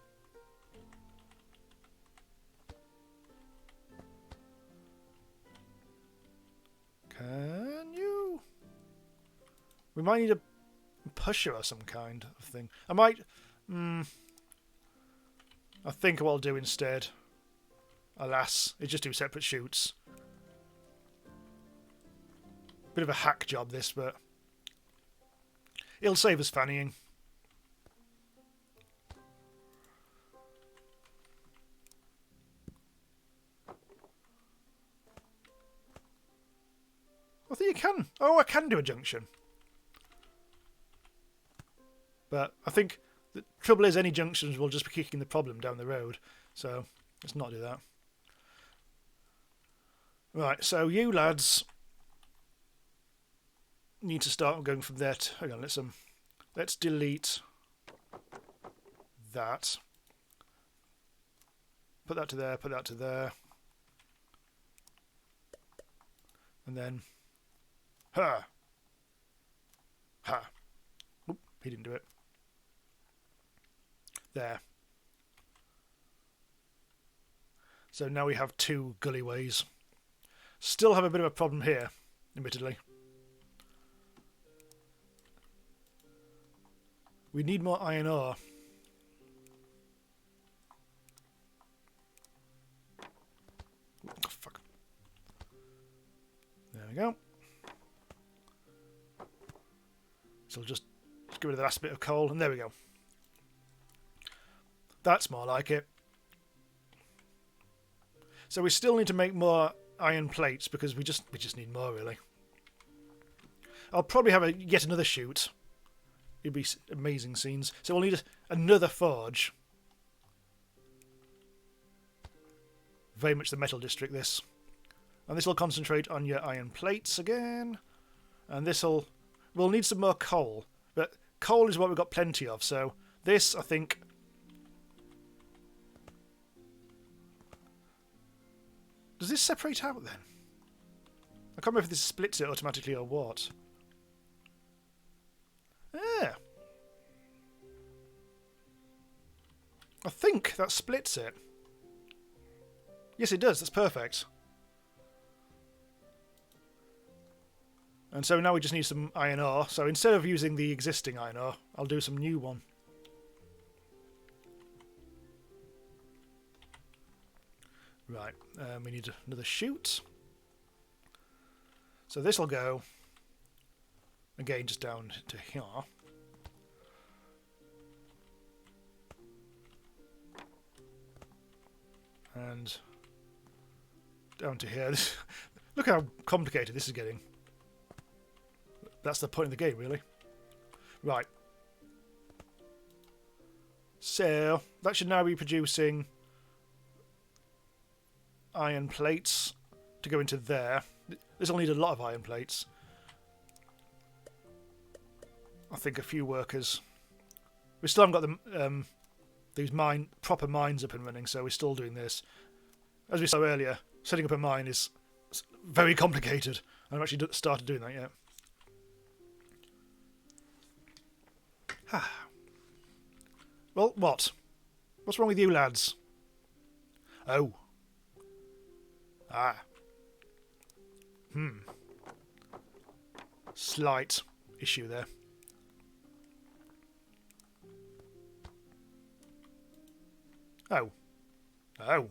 Can you? We might need a pusher or some kind of thing. I might... I think what I'll do instead, alas, is just do separate chutes. Bit of a hack job this, but it'll save us fannying. I think you can. Oh, I can do a junction. But I think the trouble is any junctions will just be kicking the problem down the road. So let's not do that. Right, so you lads need to start going from there. Hang on, let's delete that. Put that to there, put that to there. And then ha! Ha! Oop, he didn't do it. There. So now we have 2 gullyways. Still have a bit of a problem here, admittedly. We need more iron ore. Oh, fuck. There we go. So we'll just get rid of the last bit of coal, and there we go. That's more like it. So we still need to make more iron plates because we just need more, really. I'll probably have yet another chute. It'd be amazing scenes. So we'll need another forge. Very much the metal district, this. And this will concentrate on your iron plates again. And this'll... We'll need some more coal. But coal is what we've got plenty of, so this, I think... Does this separate out then? I can't remember if this splits it automatically or what. Yeah. I think that splits it. Yes, it does. That's perfect. And so now we just need some iron ore. So instead of using the existing iron ore, I'll do some new one. Right, we need another chute. So this will go, again, just down to here. And down to here. Look how complicated this is getting. That's the point of the game, really. Right. So, that should now be producing iron plates to go into there. This will need a lot of iron plates. I think a few workers. We still haven't got these proper mines up and running, so we're still doing this. As we saw earlier, setting up a mine is very complicated. I haven't actually started doing that yet. Well, what? What's wrong with you lads? Oh. Ah. Slight issue there. Oh. Oh.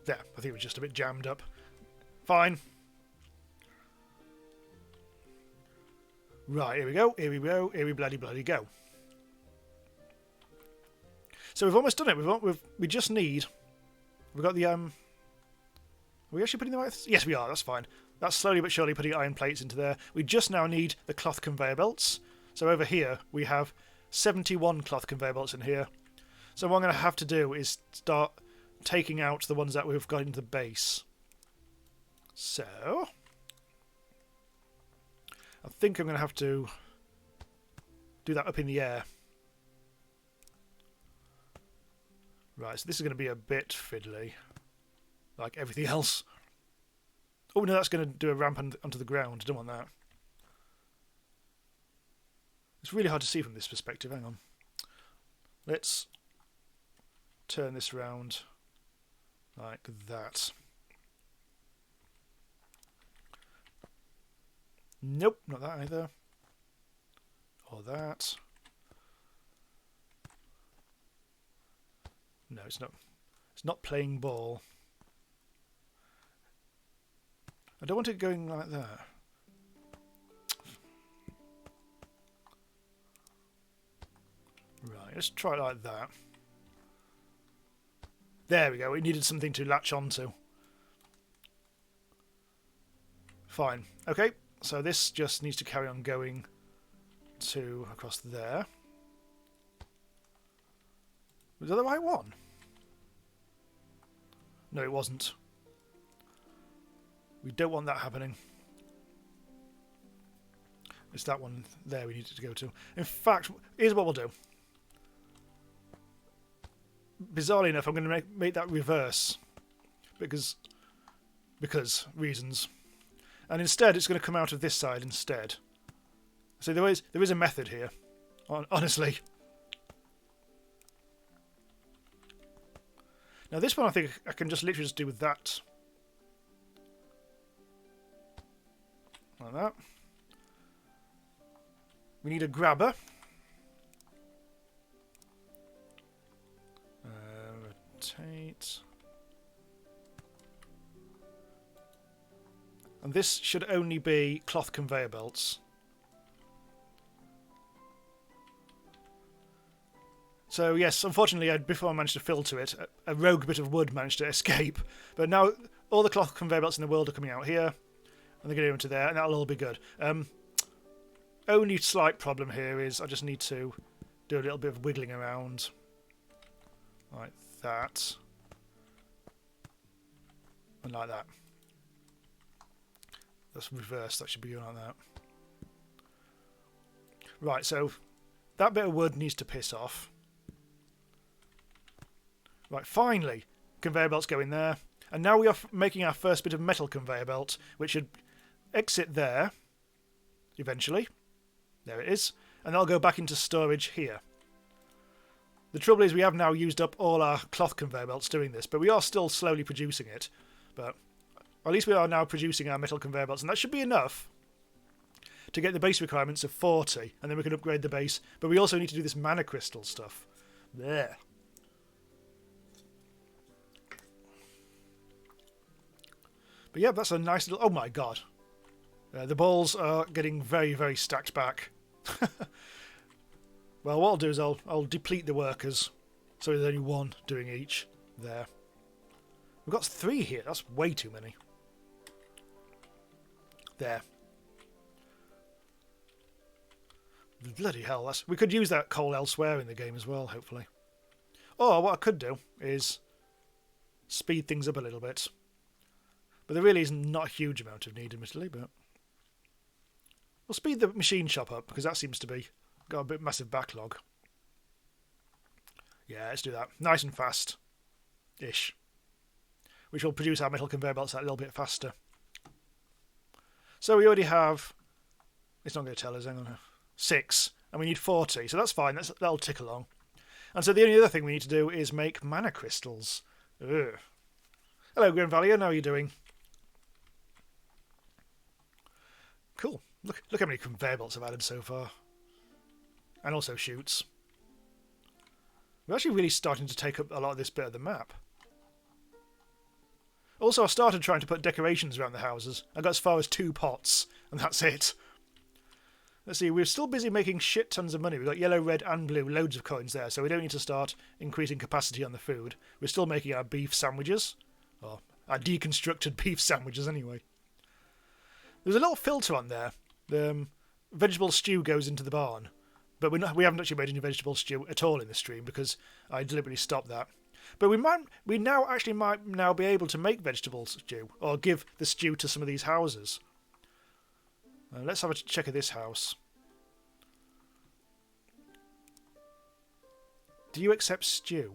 There, I think it was just a bit jammed up. Fine. Right, here we go, here we go, here we bloody go. So we've almost done it. We just need... We've got the... Are we actually putting the right... Yes, we are, that's fine. That's slowly but surely putting iron plates into there. We just now need the cloth conveyor belts. So over here, we have 71 cloth conveyor belts in here. So what I'm going to have to do is start taking out the ones that we've got into the base. So... I think I'm going to have to do that up in the air. Right, so this is going to be a bit fiddly, like everything else. Oh no, that's going to do a ramp onto the ground. I don't want that. It's really hard to see from this perspective. Hang on. Let's turn this round like that. Nope, not that either. Or that. No, it's not. It's not playing ball. I don't want it going like that. Right, let's try it like that. There we go. We needed something to latch onto. Fine. Okay, so this just needs to carry on going to across there. Was that the right one? No, it wasn't. We don't want that happening. It's that one there we need it to go to. In fact, here's what we'll do. Bizarrely enough, I'm going to make that reverse. Because reasons. And instead, it's going to come out of this side instead. So there is a method here. Honestly. Now this one I think I can just literally just do with that. Like that. We need a grabber. Rotate. And this should only be cloth conveyor belts. So yes, unfortunately, before I managed to filter it, a rogue bit of wood managed to escape. But now all the cloth conveyor belts in the world are coming out here, and they're going into there, and that'll all be good. Only slight problem here is I just need to do a little bit of wiggling around, like that, and like that. That's reverse. That should be going like that. Right. So that bit of wood needs to piss off. Right, finally, conveyor belts go in there. And now we are making our first bit of metal conveyor belt, which should exit there, eventually. There it is. And that'll go back into storage here. The trouble is we have now used up all our cloth conveyor belts doing this, but we are still slowly producing it. But at least we are now producing our metal conveyor belts, and that should be enough to get the base requirements of 40, and then we can upgrade the base. But we also need to do this mana crystal stuff. There. But yeah, that's a nice little... Oh my god. The balls are getting very, very stacked back. Well, what I'll do is I'll deplete the workers. So there's only one doing each. There. We've got 3 here. That's way too many. There. Bloody hell. We could use that coal elsewhere in the game as well, hopefully. Or what I could do is speed things up a little bit. But there really is not a huge amount of need, admittedly, but we'll speed the machine shop up, because that seems to be got a bit massive backlog. Yeah, let's do that. Nice and fast-ish. Which will produce our metal conveyor belts that little bit faster. So we already have... It's not going to tell us, hang on. 6, and we need 40, so that's fine. That'll tick along. And so the only other thing we need to do is make mana crystals. Ugh. Hello, Grenvalia, how are you doing? Cool. Look how many conveyor belts I've added so far. And also chutes. We're actually really starting to take up a lot of this bit of the map. Also, I started trying to put decorations around the houses. I got as far as 2 pots, and that's it. Let's see, we're still busy making shit tons of money. We've got yellow, red and blue, loads of coins there, so we don't need to start increasing capacity on the food. We're still making our beef sandwiches. Or our deconstructed beef sandwiches, anyway. There's a little filter on there. The vegetable stew goes into the barn. But we haven't actually made any vegetable stew at all in the stream because I deliberately stopped that. But we might now be able to make vegetable stew or give the stew to some of these houses. Let's have a check of this house. Do you accept stew?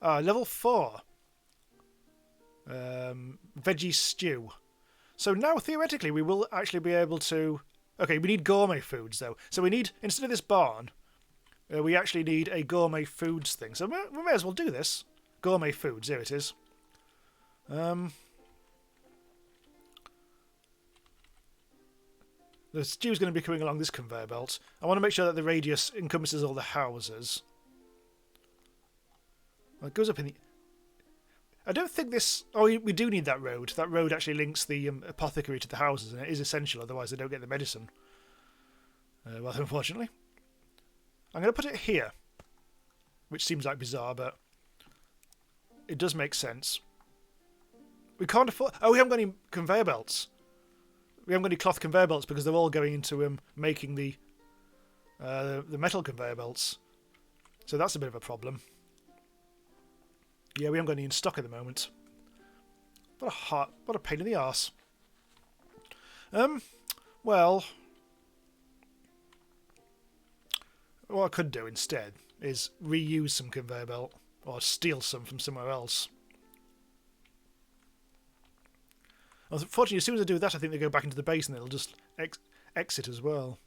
Level 4. Veggie stew. So now theoretically we will actually be able to Okay, we need gourmet foods, though. So we need, instead of this barn, we actually need a gourmet foods thing. So we may as well do this. Gourmet foods, here it is. The stew's going to be coming along this conveyor belt. I want to make sure that the radius encompasses all the houses. Well, it goes up in the... I don't think this... Oh, we do need that road. That road actually links the apothecary to the houses, and it is essential, otherwise they don't get the medicine. Well, unfortunately. I'm going to put it here, which seems like bizarre, but it does make sense. We can't afford... Oh, we haven't got any conveyor belts. We haven't got any cloth conveyor belts because they're all going into making the metal conveyor belts. So that's a bit of a problem. Yeah, we haven't got any in stock at the moment. What a pain in the arse. Well, what I could do instead is reuse some conveyor belt or steal some from somewhere else. Unfortunately, as soon as I do that, I think they go back into the base and it'll just exit as well.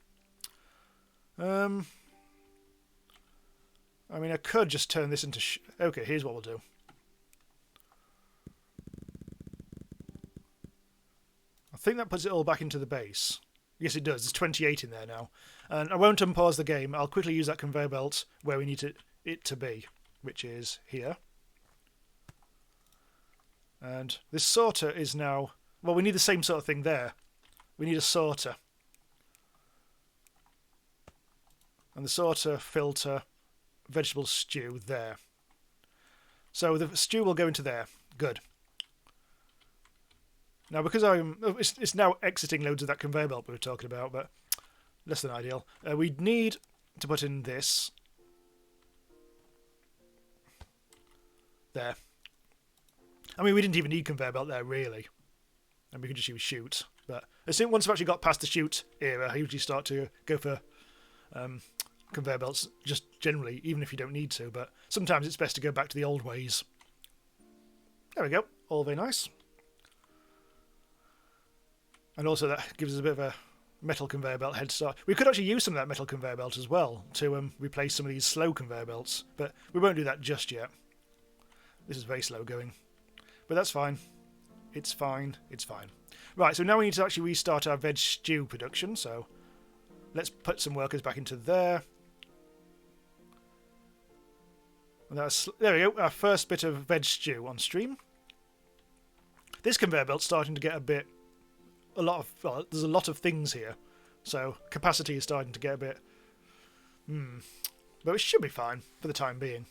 I mean, I could just turn this into... Okay, here's what we'll do. I think that puts it all back into the base. Yes, it does. There's 28 in there now. And I won't unpause the game. I'll quickly use that conveyor belt where we need it to be, which is here. And this sorter is now... Well, we need the same sort of thing there. We need a sorter. And the sorter, filter, vegetable stew there. So the stew will go into there. Good. Now, because it's now exiting loads of that conveyor belt we were talking about, but less than ideal. We need to put in this. There. I mean, we didn't even need conveyor belt there, really. And we could just use shoot. But once I've actually got past the shoot era, I usually start to go for conveyor belts, just generally, even if you don't need to. But sometimes it's best to go back to the old ways. There we go. All very nice. And also that gives us a bit of a metal conveyor belt head start. We could actually use some of that metal conveyor belt as well to replace some of these slow conveyor belts. But we won't do that just yet. This is very slow going. But that's fine. It's fine. It's fine. Right, so now we need to actually restart our veg stew production. So let's put some workers back into there. And there we go. Our first bit of veg stew on stream. This conveyor belt's starting to get there's a lot of things here. So capacity is starting to get a bit... But it should be fine for the time being.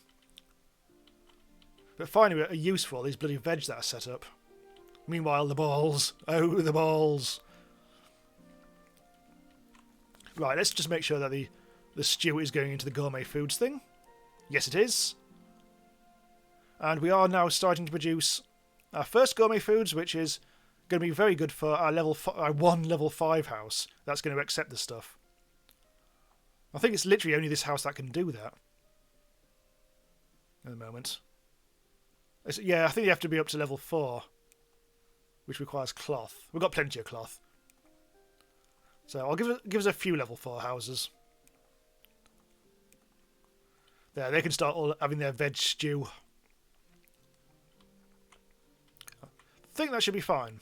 But finally, a use for all these bloody veg that are set up. Meanwhile, the balls. Oh, the balls. Right, let's just make sure that the stew is going into the gourmet foods thing. Yes, it is. And we are now starting to produce our first gourmet foods, which is going to be very good for our one level 5 house. That's going to accept the stuff. I think it's literally only this house that can do that. At the moment. Yeah, I think you have to be up to level 4. Which requires cloth. We've got plenty of cloth. So I'll give us a few level 4 houses. There, they can start all having their veg stew. I think that should be fine.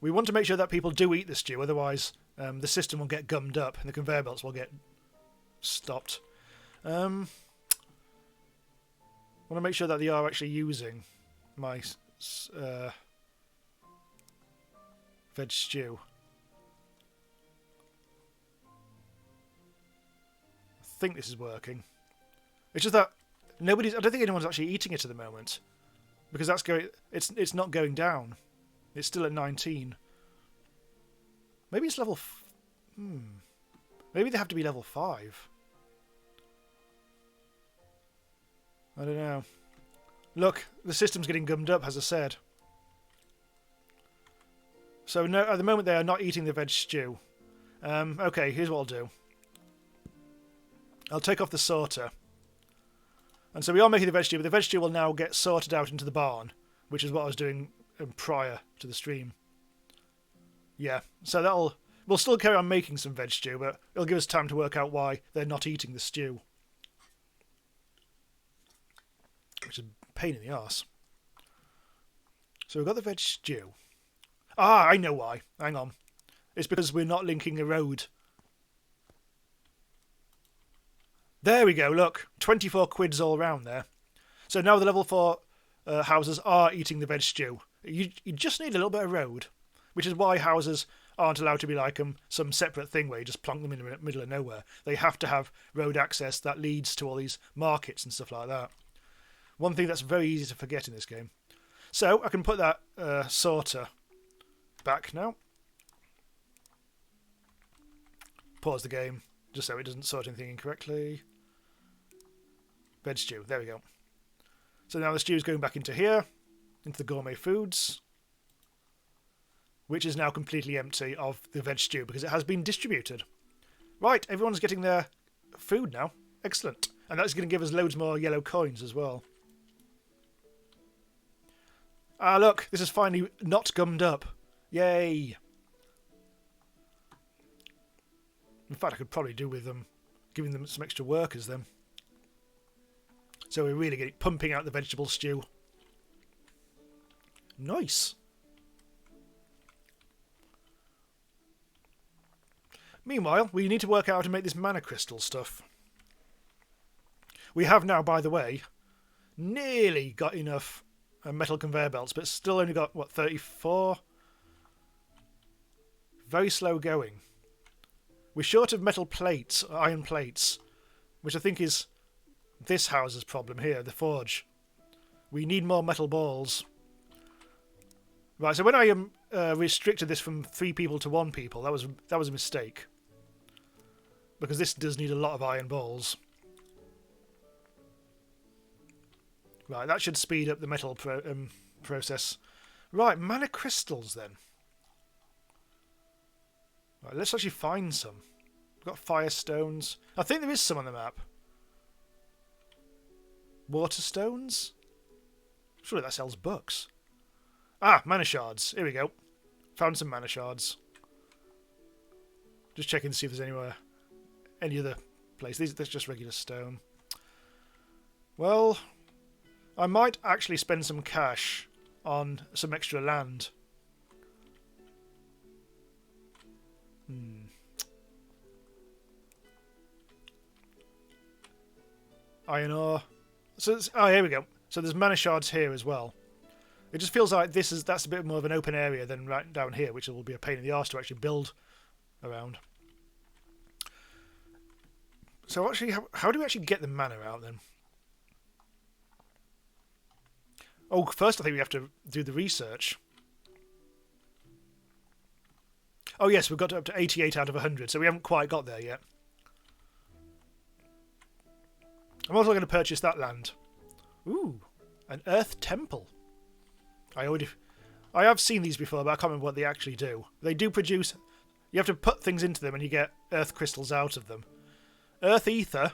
We want to make sure that people do eat the stew, otherwise the system will get gummed up and the conveyor belts will get stopped. I want to make sure that they are actually using my veg stew. I think this is working. It's just that I don't think anyone's actually eating it at the moment, because that's going. It's not going down. It's still at 19. Maybe it's level. Maybe they have to be level 5. I don't know. Look, the system's getting gummed up, as I said. So no, at the moment they are not eating the veg stew. Okay, here's what I'll do. I'll take off the sorter. And so we are making the veg stew, but the veg stew will now get sorted out into the barn, which is what I was doing prior to the stream. Yeah, so We'll still carry on making some veg stew, but it'll give us time to work out why they're not eating the stew. Which is a pain in the arse. So we've got the veg stew. Ah, I know why. Hang on. It's because we're not linking a road. There we go, look. 24 quids all round there. So now the level 4 houses are eating the veg stew. You just need a little bit of road, which is why houses aren't allowed to be like some separate thing where you just plonk them in the middle of nowhere. They have to have road access that leads to all these markets and stuff like that. One thing that's very easy to forget in this game. So I can put that sorter back now. Pause the game just so it doesn't sort anything incorrectly. Veg stew, there we go. So now the stew is going back into here, into the gourmet foods, which is now completely empty of the veg stew because it has been distributed. Right, everyone's getting their food now. Excellent. And that's going to give us loads more yellow coins as well. Ah, look, this is finally not gummed up. Yay! In fact, I could probably do with giving them some extra workers then. So we're really getting pumping out the vegetable stew. Nice. Meanwhile, we need to work out how to make this mana crystal stuff. We have now, by the way, nearly got enough metal conveyor belts, but still only got, what, 34? Very slow going. We're short of metal plates, iron plates, which I think is this house's problem here, the forge. We need more metal balls. Right, so when I restricted this from 3 people to 1 people, that was a mistake. Because this does need a lot of iron balls. Right, that should speed up the metal process. Right, mana crystals then. Right, let's actually find some. We've got fire stones. I think there is some on the map. Water stones? Surely that sells books. Ah, mana shards. Here we go. Found some mana shards. Just checking to see if there's anywhere, any other place. That's just regular stone. Well, I might actually spend some cash on some extra land. Iron ore. So here we go. So there's mana shards here as well. It just feels like that's a bit more of an open area than right down here, which will be a pain in the arse to actually build around. So actually, how do we actually get the mana out then? Oh, first I think we have to do the research. Oh yes, we've got up to 88 out of 100, so we haven't quite got there yet. I'm also going to purchase that land. Ooh, an earth temple. I have seen these before, but I can't remember what they actually do. They do produce... You have to put things into them and you get earth crystals out of them. Earth ether.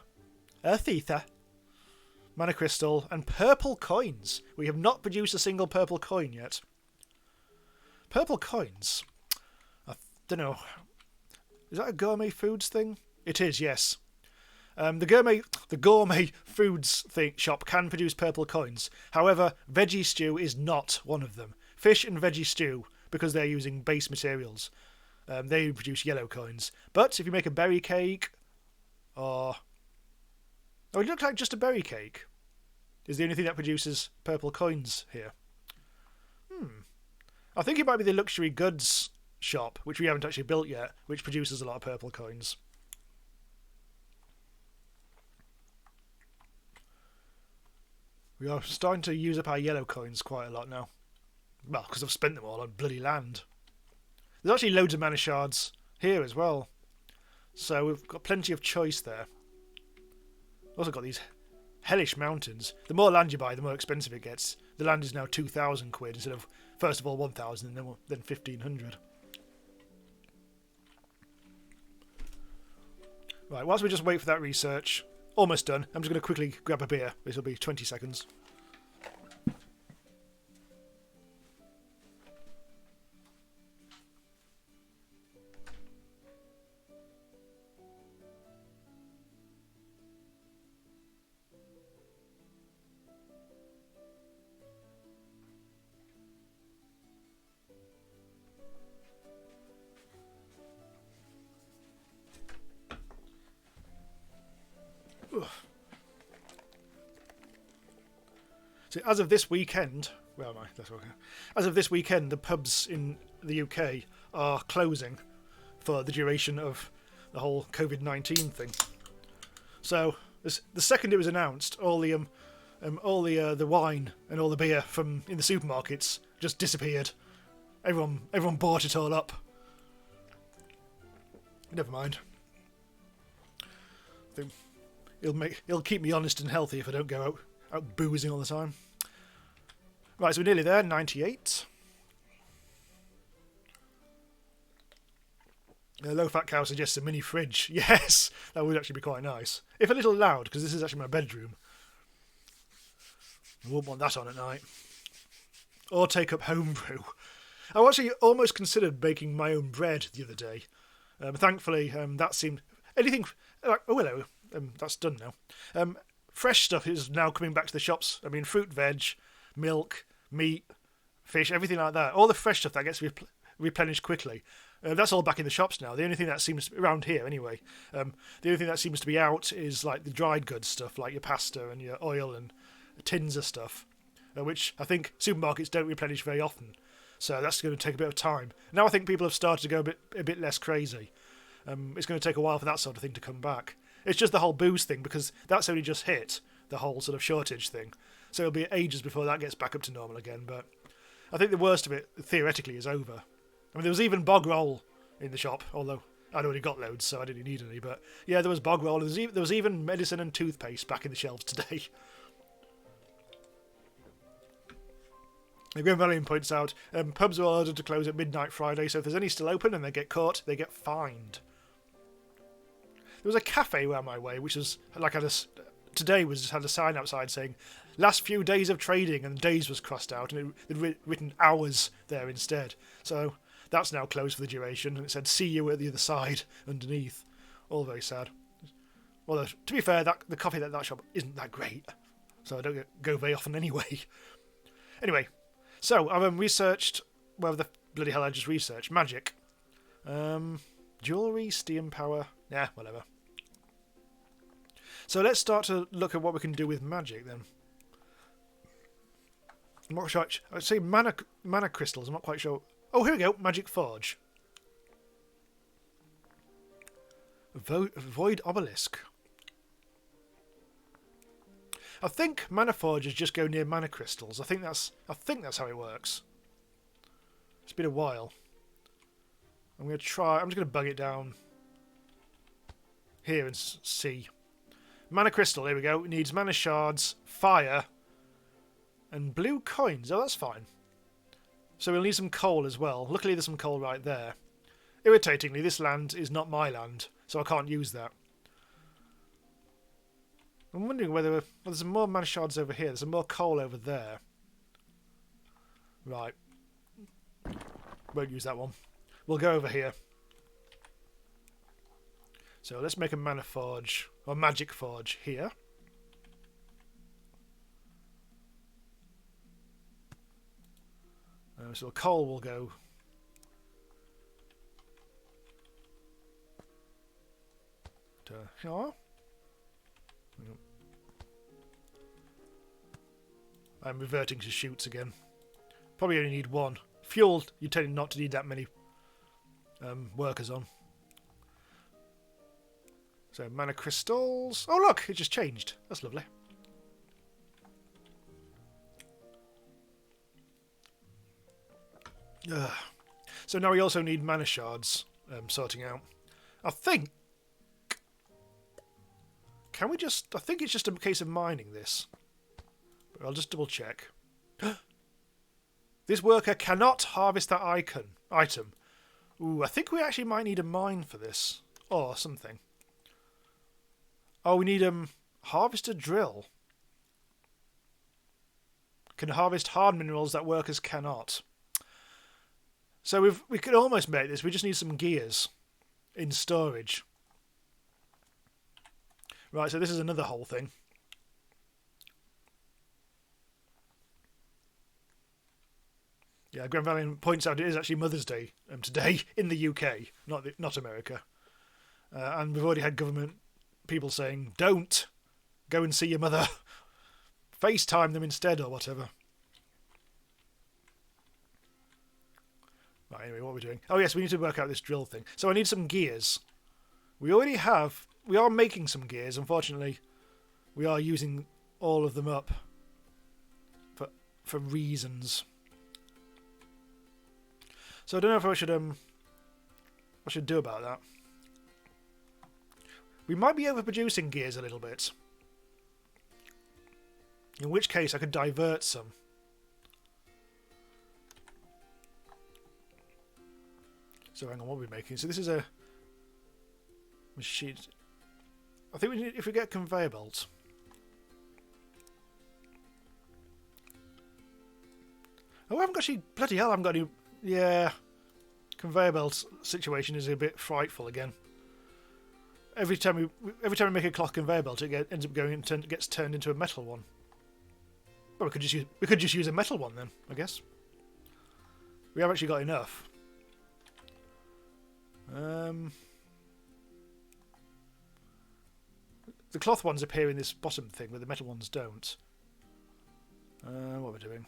Earth ether. Mana crystal. And purple coins. We have not produced a single purple coin yet. Purple coins. I don't know. Is that a gourmet foods thing? It is, yes. The gourmet foods shop can produce purple coins. However, veggie stew is not one of them. Fish and veggie stew, because they're using base materials, they produce yellow coins. But if you make a berry cake, or... Oh, it looked like just a berry cake. Is the only thing that produces purple coins here. I think it might be the luxury goods shop, which we haven't actually built yet, which produces a lot of purple coins. We are starting to use up our yellow coins quite a lot now. Well, because I've spent them all on bloody land. There's actually loads of mana shards here as well. So we've got plenty of choice there. Also got these hellish mountains. The more land you buy, the more expensive it gets. The land is now 2,000 quid instead of, first of all, 1,000 and then 1,500. Right, whilst we just wait for that research... Almost done. I'm just going to quickly grab a beer. This will be 20 seconds. So as of this weekend, where am I? That's okay. As of this weekend, the pubs in the UK are closing for the duration of the whole COVID-19 thing. So the second it was announced, all the wine and all the beer from in the supermarkets just disappeared. Everyone bought it all up. Never mind. I think it'll keep me honest and healthy if I don't go out boozing all the time. Right, so we're nearly there. 98. A low-fat cow suggests a mini fridge. Yes, that would actually be quite nice. If a little loud, because this is actually my bedroom. I wouldn't want that on at night. Or take up homebrew. I actually almost considered baking my own bread the other day. Thankfully, that seemed... Anything... oh, hello. That's done now. Fresh stuff is now coming back to the shops. I mean, fruit, veg, milk, meat, fish, everything like that. All the fresh stuff that gets replenished quickly. That's all back in the shops now. The only thing that seems... around here, anyway. The only thing that seems to be out is like the dried goods stuff, like your pasta and your oil and tins of stuff, which I think supermarkets don't replenish very often. So that's going to take a bit of time. Now I think people have started to go a bit less crazy. It's going to take a while for that sort of thing to come back. It's just the whole booze thing, because that's only just hit, the whole sort of shortage thing. So it'll be ages before that gets back up to normal again. But I think the worst of it, theoretically, is over. I mean, there was even bog roll in the shop, although I'd already got loads, so I didn't need any. But yeah, there was bog roll. There was even medicine and toothpaste back in the shelves today. Grim Valiant points out, pubs are ordered to close at midnight Friday, so if there's any still open and they get caught, they get fined. There was a cafe around my way, which was like had a sign outside saying, "Last few days of trading," and days was crossed out, and they'd written hours there instead. So that's now closed for the duration, and it said "See you at the other side" underneath. All very sad. Although, to be fair, the coffee at that shop isn't that great, so I don't go very often anyway. Anyway. So, I've researched... Well, the bloody hell I just researched. Magic. Jewellery, steam power... Yeah, whatever. So let's start to look at what we can do with magic, then. I'm not sure... I'd say mana crystals. I'm not quite sure... Oh, here we go. Magic Forge. Void Obelisk. I think mana forges just go near mana crystals. I think that's how it works. It's been a while. I'm going to try... I'm just going to bug it down here and see. Mana crystal, here we go. It needs mana shards, fire, and blue coins. Oh, that's fine. So we'll need some coal as well. Luckily there's some coal right there. Irritatingly, this land is not my land, so I can't use that. I'm wondering whether... Well, there's some more mana shards over here. There's some more coal over there. Right. Won't use that one. We'll go over here. So let's make a mana forge, or magic forge, here. So the coal will go... to here. I'm reverting to shoots again. Probably only need one. Fuel, you tend not to need that many workers on. So, mana crystals. Oh, look, it just changed. That's lovely. So now we also need mana shards sorting out. I think... Can we just... I think it's just a case of mining this. But I'll just double check. This worker cannot harvest that item. Ooh, I think we actually might need a mine for this. Or something. Oh, we need harvester drill. Can harvest hard minerals that workers cannot. So we could almost make this. We just need some gears in storage. Right, so this is another whole thing. Yeah, Gren Valiant points out it is actually Mother's Day today in the UK, not America. And we've already had government people saying, don't Go and see your mother. FaceTime them instead or whatever. Right, anyway, what are we doing? Oh yes, we need to work out this drill thing. So I need some gears. We already have... We are making some gears. Unfortunately, we are using all of them up for reasons. So I don't know if I should do about that. We might be overproducing gears a little bit. In which case I could divert some. So hang on, what are we making? So this is a machine. I think we need, if we get a conveyor belt. Oh, I haven't actually... Bloody hell, I haven't got any... Yeah. Conveyor belt situation is a bit frightful again. Every time we make a cloth conveyor belt, it ends up going and gets turned into a metal one. Well, we could just use a metal one then, I guess. We have actually got enough. The cloth ones appear in this bottom thing, but the metal ones don't. What are we doing?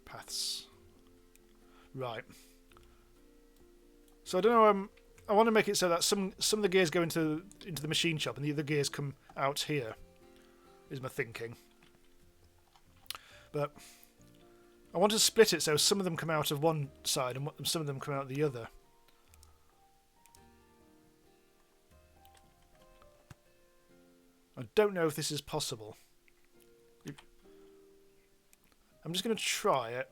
Paths. Right. So I don't know. I want to make it so that some of the gears go into the machine shop and the other gears come out here. Is my thinking. But I want to split it so some of them come out of one side and some of them come out the other. I don't know if this is possible. I'm just going to try it.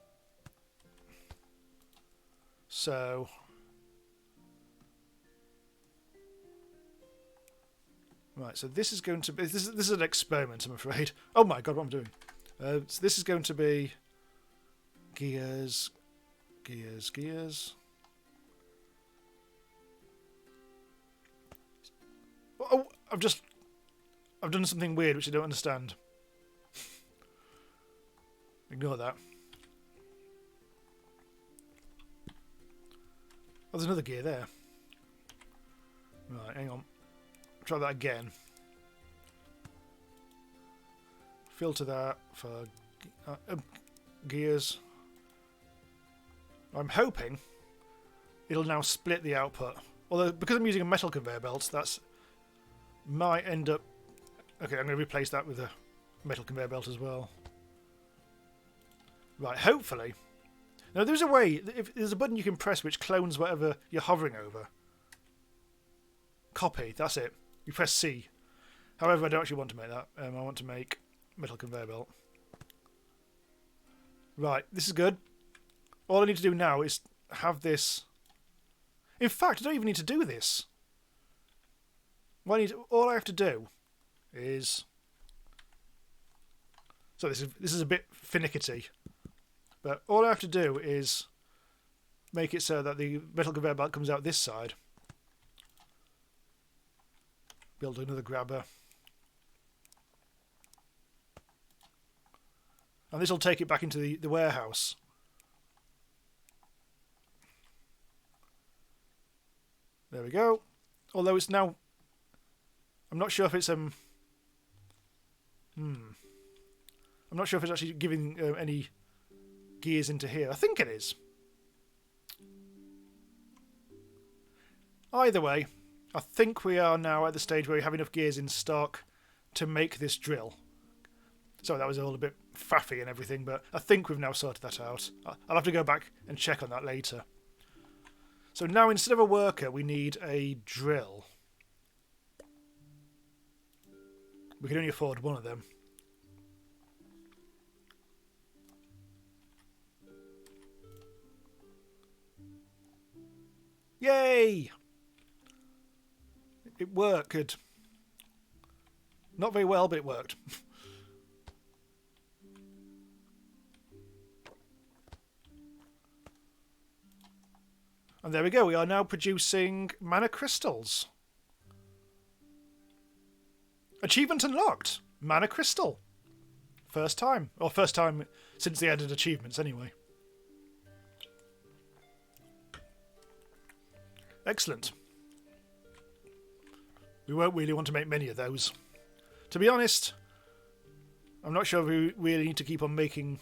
So... Right, so this is going to be... This is an experiment, I'm afraid. Oh my god, what am I doing? So this is going to be... Gears... Gears, gears... Oh, I've done something weird which I don't understand. Ignore that. Oh, there's another gear there. Right, hang on. Try that again. Filter that for gears. I'm hoping it'll now split the output. Although, because I'm using a metal conveyor belt, that's might end up... Okay, I'm going to replace that with a metal conveyor belt as well. Right, hopefully. Now, there's a way... If there's a button you can press which clones whatever you're hovering over. Copy, that's it. You press C. However, I don't actually want to make that. I want to make metal conveyor belt. Right, this is good. All I need to do now is have this... In fact, I don't even need to do this. All I have to do is... So this is a bit finicky. But all I have to do is make it so that the metal conveyor belt comes out this side. Build another grabber. And this will take it back into the warehouse. There we go. Although it's now... I'm not sure if it's... I'm not sure if it's actually giving any gears into here. I think it is. Either way, I think we are now at the stage where we have enough gears in stock to make this drill. So that was all a bit faffy and everything, but I think we've now sorted that out. I'll have to go back and check on that later. So now instead of a worker, we need a drill. We can only afford one of them. Yay! It worked. Not very well, but it worked. And there we go. We are now producing mana crystals. Achievement unlocked. Mana crystal. First time. Or first time since they added achievements, anyway. Excellent. We won't really want to make many of those. To be honest, I'm not sure if we really need to keep on making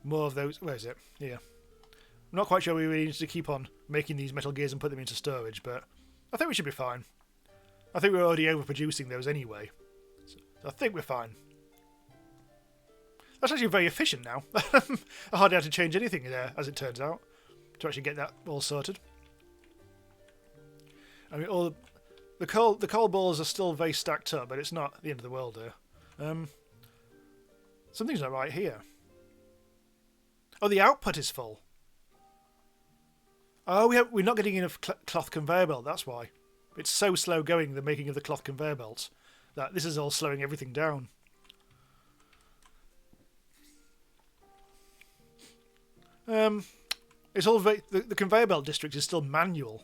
more of those. Where is it? Here. I'm not quite sure we really need to keep on making these metal gears and put them into storage, but I think we should be fine. I think we're already overproducing those anyway. So I think we're fine. That's actually very efficient now. I hardly had to change anything there, as it turns out, to actually get that all sorted. I mean, all the coal balls are still very stacked up, but it's not the end of the world here. Something's not right here. Oh, the output is full. Oh, we're not getting enough cloth conveyor belt, that's why. It's so slow going, the making of the cloth conveyor belts, that this is all slowing everything down. It's all very, the conveyor belt district is still manual.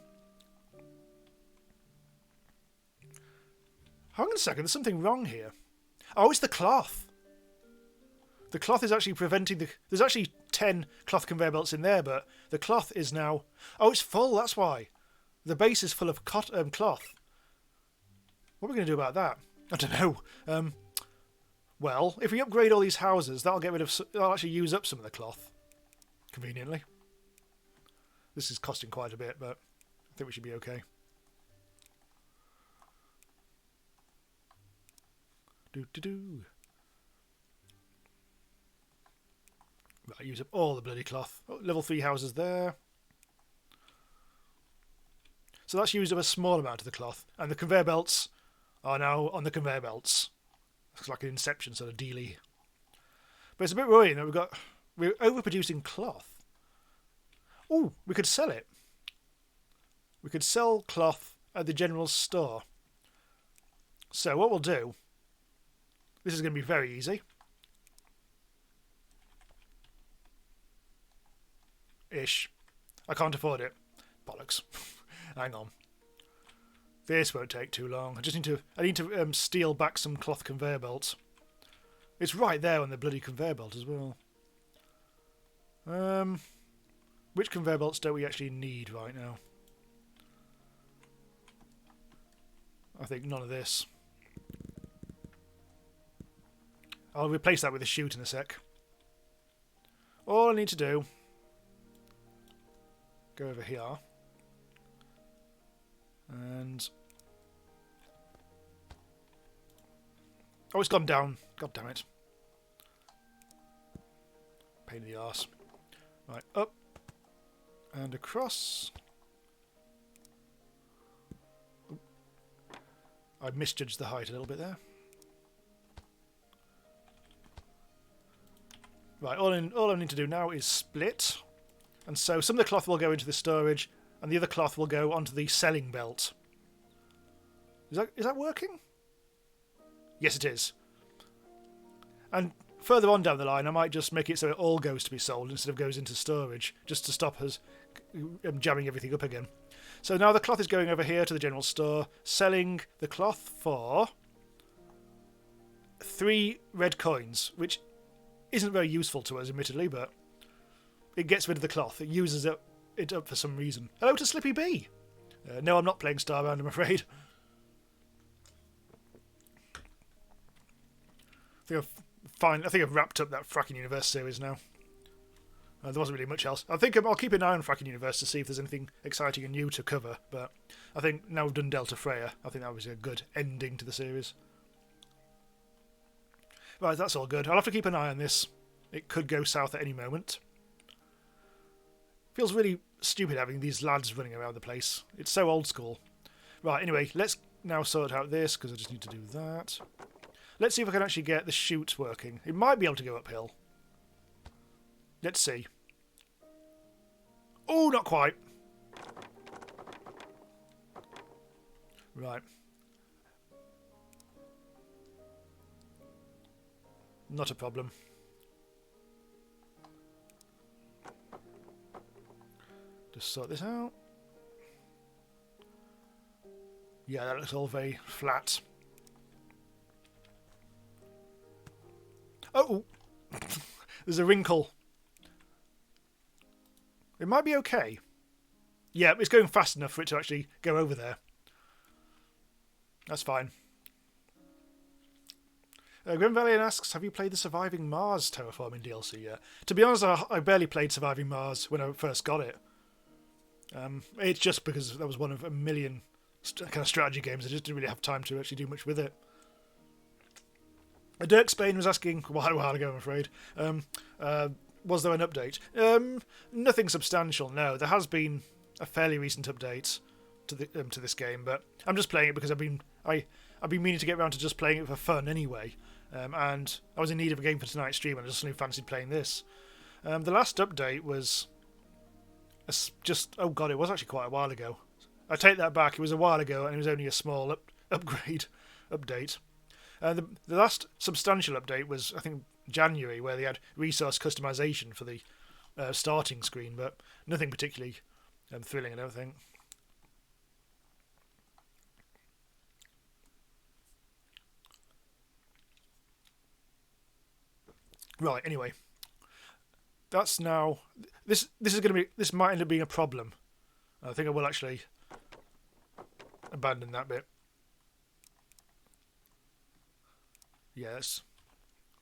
Hang on a second, there's something wrong here. Oh, it's the cloth. The cloth is actually preventing the... There's actually 10 cloth conveyor belts in there, but the cloth is now... Oh, it's full, that's why. The base is full of cloth. What are we going to do about that? I don't know. Well, if we upgrade all these houses, that'll get rid of... That'll actually use up some of the cloth. Conveniently. This is costing quite a bit, but I think we should be okay. Do. Right, use up all the bloody cloth. Oh, level 3 houses there. So that's used up a small amount of the cloth. And the conveyor belts are now on the conveyor belts. It's like an Inception sort of dealy. But it's a bit worrying that we're overproducing cloth. Oh, we could sell it. We could sell cloth at the general store. So what we'll do... This is going to be very easy. Ish. I can't afford it. Bollocks. Hang on. This won't take too long. I need to steal back some cloth conveyor belts. It's right there on the bloody conveyor belt as well. Which conveyor belts don't we actually need right now? I think none of this. I'll replace that with a chute in a sec. All I need to do... Go over here. And... Oh, it's gone down. God damn it. Pain in the arse. Right, up. And across. Ooh. I misjudged the height a little bit there. Right, all I need to do now is split. And so some of the cloth will go into the storage, and the other cloth will go onto the selling belt. Is that working? Yes, it is. And further on down the line, I might just make it so it all goes to be sold instead of goes into storage, just to stop us jamming everything up again. So now the cloth is going over here to the general store, selling the cloth for 3 red coins, which isn't very useful to us, admittedly, but it gets rid of the cloth. It uses it up for some reason. Hello to Slippy B! No, I'm not playing Starbound, I'm afraid. I think I've wrapped up that Fracking Universe series now. There wasn't really much else. I think I'll keep an eye on Fracking Universe to see if there's anything exciting and new to cover, but I think now we've done Delta Freya, I think that was a good ending to the series. Right, that's all good. I'll have to keep an eye on this. It could go south at any moment. Feels really stupid having these lads running around the place. It's so old school. Right, anyway, let's now sort out this, because I just need to do that. Let's see if I can actually get the chute working. It might be able to go uphill. Let's see. Oh, not quite. Right. Not a problem. Just sort this out. Yeah, that looks all very flat. Oh! There's a wrinkle. It might be okay. Yeah, it's going fast enough for it to actually go over there. That's fine. Grim Valiant asks, have you played the Surviving Mars terraforming DLC yet? To be honest, I barely played Surviving Mars when I first got it. It's just because that was one of a million kind of strategy games. I just didn't really have time to actually do much with it. Dirk Spain was asking quite a while ago, I'm afraid, was there an update? Nothing substantial, no. There has been a fairly recent update to this game, but I'm just playing it because I've been meaning to get around to just playing it for fun anyway. And I was in need of a game for tonight's stream, and I just suddenly fancied playing this. The last update was oh god, it was actually quite a while ago. I take that back. It was a while ago, and it was only a small update. The last substantial update was, I think, January, where they had resource customization for the starting screen, but nothing particularly thrilling, I don't think. Right. Anyway, that's now. This is going to be. This might end up being a problem. I think I will actually abandon that bit. Yes.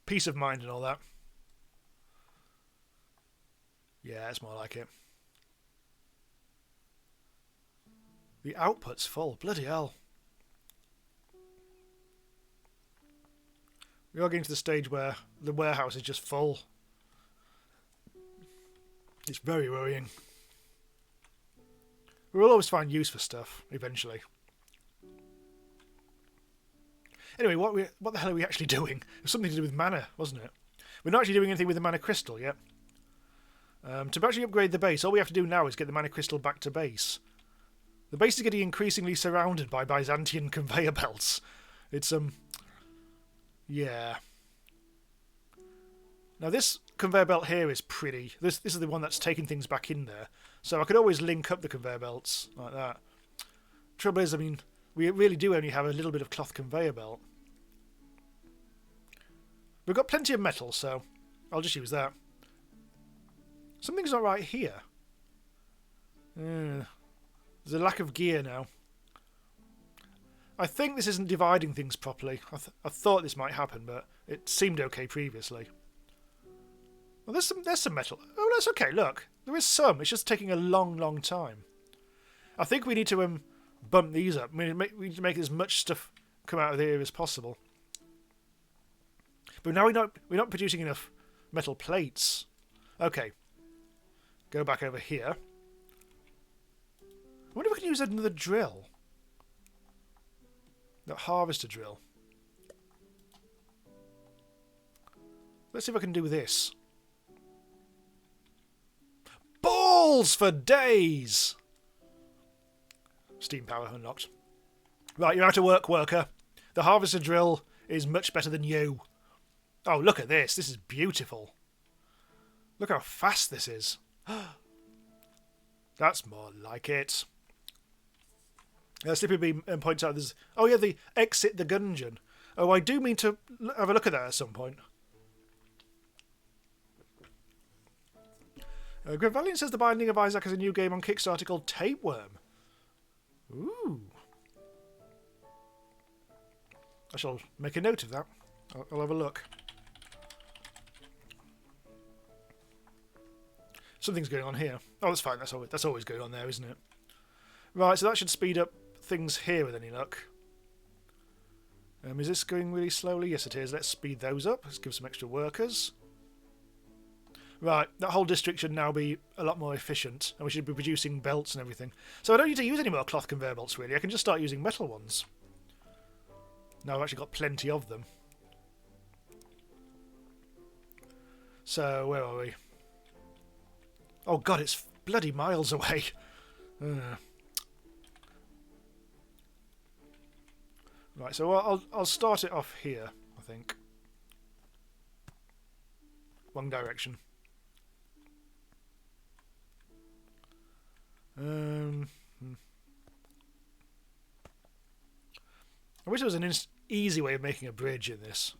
Peace of mind and all that. Yeah, it's more like it. The output's full. Bloody hell. We are getting to the stage where the warehouse is just full. It's very worrying. We will always find use for stuff, eventually. Anyway, what the hell are we actually doing? It was something to do with mana, wasn't it? We're not actually doing anything with the mana crystal yet. To actually upgrade the base, all we have to do now is get the mana crystal back to base. The base is getting increasingly surrounded by Byzantine conveyor belts. It's, yeah. Now this conveyor belt here is pretty. This is the one that's taking things back in there. So I could always link up the conveyor belts like that. Trouble is, I mean, we really do only have a little bit of cloth conveyor belt. We've got plenty of metal, so I'll just use that. Something's not right here. There's a lack of gear now. I think this isn't dividing things properly. I thought this might happen, but it seemed okay previously. Well, there's some metal. Oh, that's okay. Look, there is some. It's just taking a long time. I think we need to bump these up. We need to make as much stuff come out of here as possible. But now we're not producing enough metal plates. Okay. Go back over here. I wonder if we can use another drill. That harvester drill. Let's see if I can do this. Balls for days! Steam power unlocked. Right, you're out of work, worker. The harvester drill is much better than you. Oh, look at this. This is beautiful. Look how fast this is. That's more like it. Slippy Beam points out there's... Oh, yeah, the exit the gungeon. Oh, I do mean to have a look at that at some point. Grim Valiant says The Binding of Isaac has a new game on Kickstarter called Tapeworm. Ooh. I shall make a note of that. I'll have a look. Something's going on here. Oh, that's fine. That's always going on there, isn't it? Right, so that should speed up things here with any luck. Is this going really slowly? Yes, it is. Let's speed those up. Let's give some extra workers. Right, that whole district should now be a lot more efficient, and we should be producing belts and everything. So I don't need to use any more cloth conveyor belts, really. I can just start using metal ones. Now I've actually got plenty of them. So, where are we? Oh god, it's bloody miles away. Right, so I'll start it off here, I think. Wrong direction. I wish there was an easy way of making a bridge in this.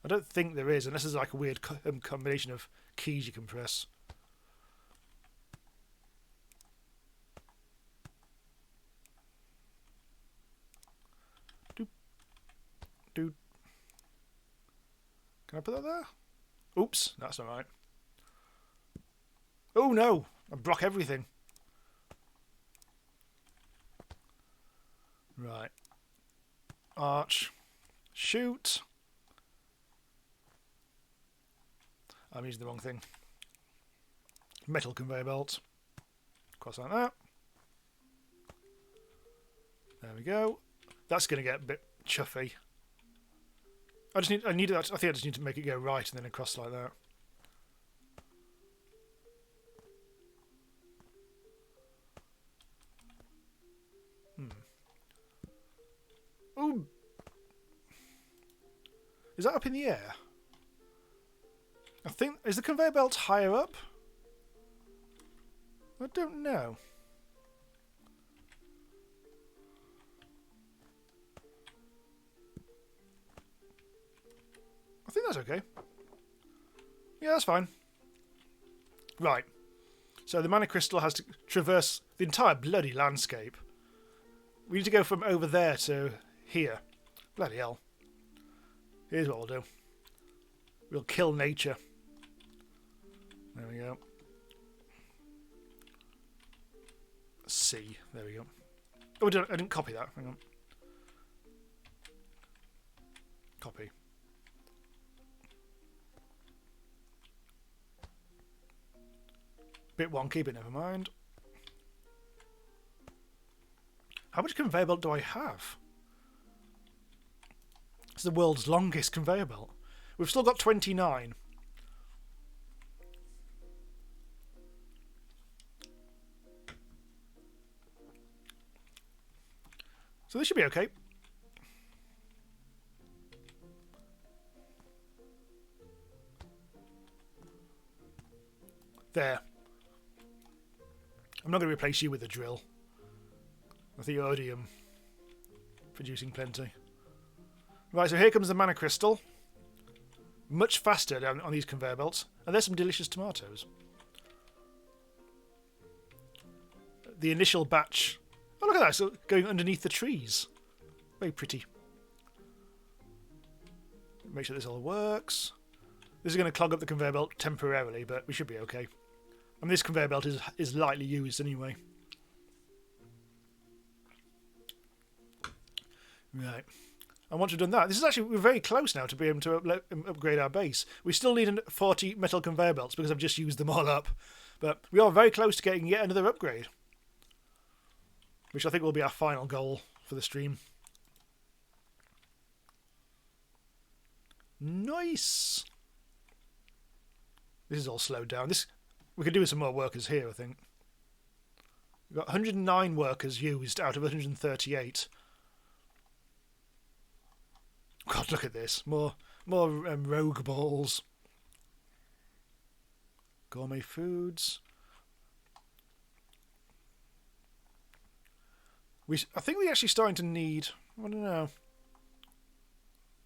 I don't think there is, unless there's like a weird combination of keys you can press. Doop. Doop. Can I put that there? Oops, that's not right. Oh no! I broke everything. Right. Arch. Shoot. I'm using the wrong thing. Metal conveyor belt. Cross like that. There we go. That's going to get a bit chuffy. I think I just need to make it go right and then across like that. Ooh. Is that up in the air? I think... Is the conveyor belt higher up? I don't know. I think that's okay. Yeah, that's fine. Right. So the mana crystal has to traverse the entire bloody landscape. We need to go from over there to here. Bloody hell. Here's what we'll do. We'll kill nature. There we go. C. There we go. Oh, I didn't copy that. Hang on. Copy. Bit wonky, but never mind. How much conveyor belt do I have? It's the world's longest conveyor belt. We've still got 29. So this should be okay. There. I'm not going to replace you with a drill. I think you're already producing plenty. Right, so here comes the mana crystal. Much faster down on these conveyor belts. And there's some delicious tomatoes. The initial batch... Oh, look at that. So going underneath the trees. Very pretty. Make sure this all works. This is going to clog up the conveyor belt temporarily, but we should be okay. I mean, this conveyor belt is lightly used anyway. Right. And once we've done that, this is actually, we're very close now to be able to upgrade our base. We still need 40 metal conveyor belts because I've just used them all up. But we are very close to getting yet another upgrade. Which I think will be our final goal for the stream. Nice! This is all slowed down. We could do with some more workers here, I think. We've got 109 workers used out of 138. God, look at this. More rogue balls. Gourmet foods. I think we're actually starting to need... I don't know.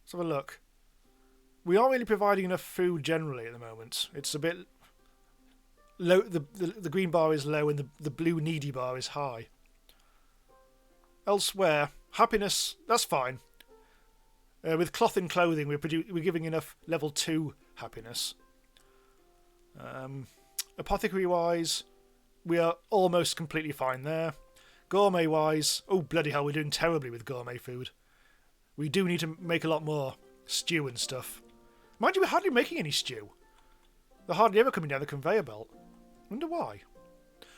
Let's have a look. We aren't really providing enough food generally at the moment. It's a bit low. The green bar is low and the blue needy bar is high. Elsewhere, happiness, that's fine. With cloth and clothing, we're giving enough level 2 happiness. Apothecary-wise, we are almost completely fine there. Gourmet-wise, oh bloody hell, we're doing terribly with gourmet food. We do need to make a lot more stew and stuff. Mind you, we're hardly making any stew. They're hardly ever coming down the conveyor belt. Wonder why.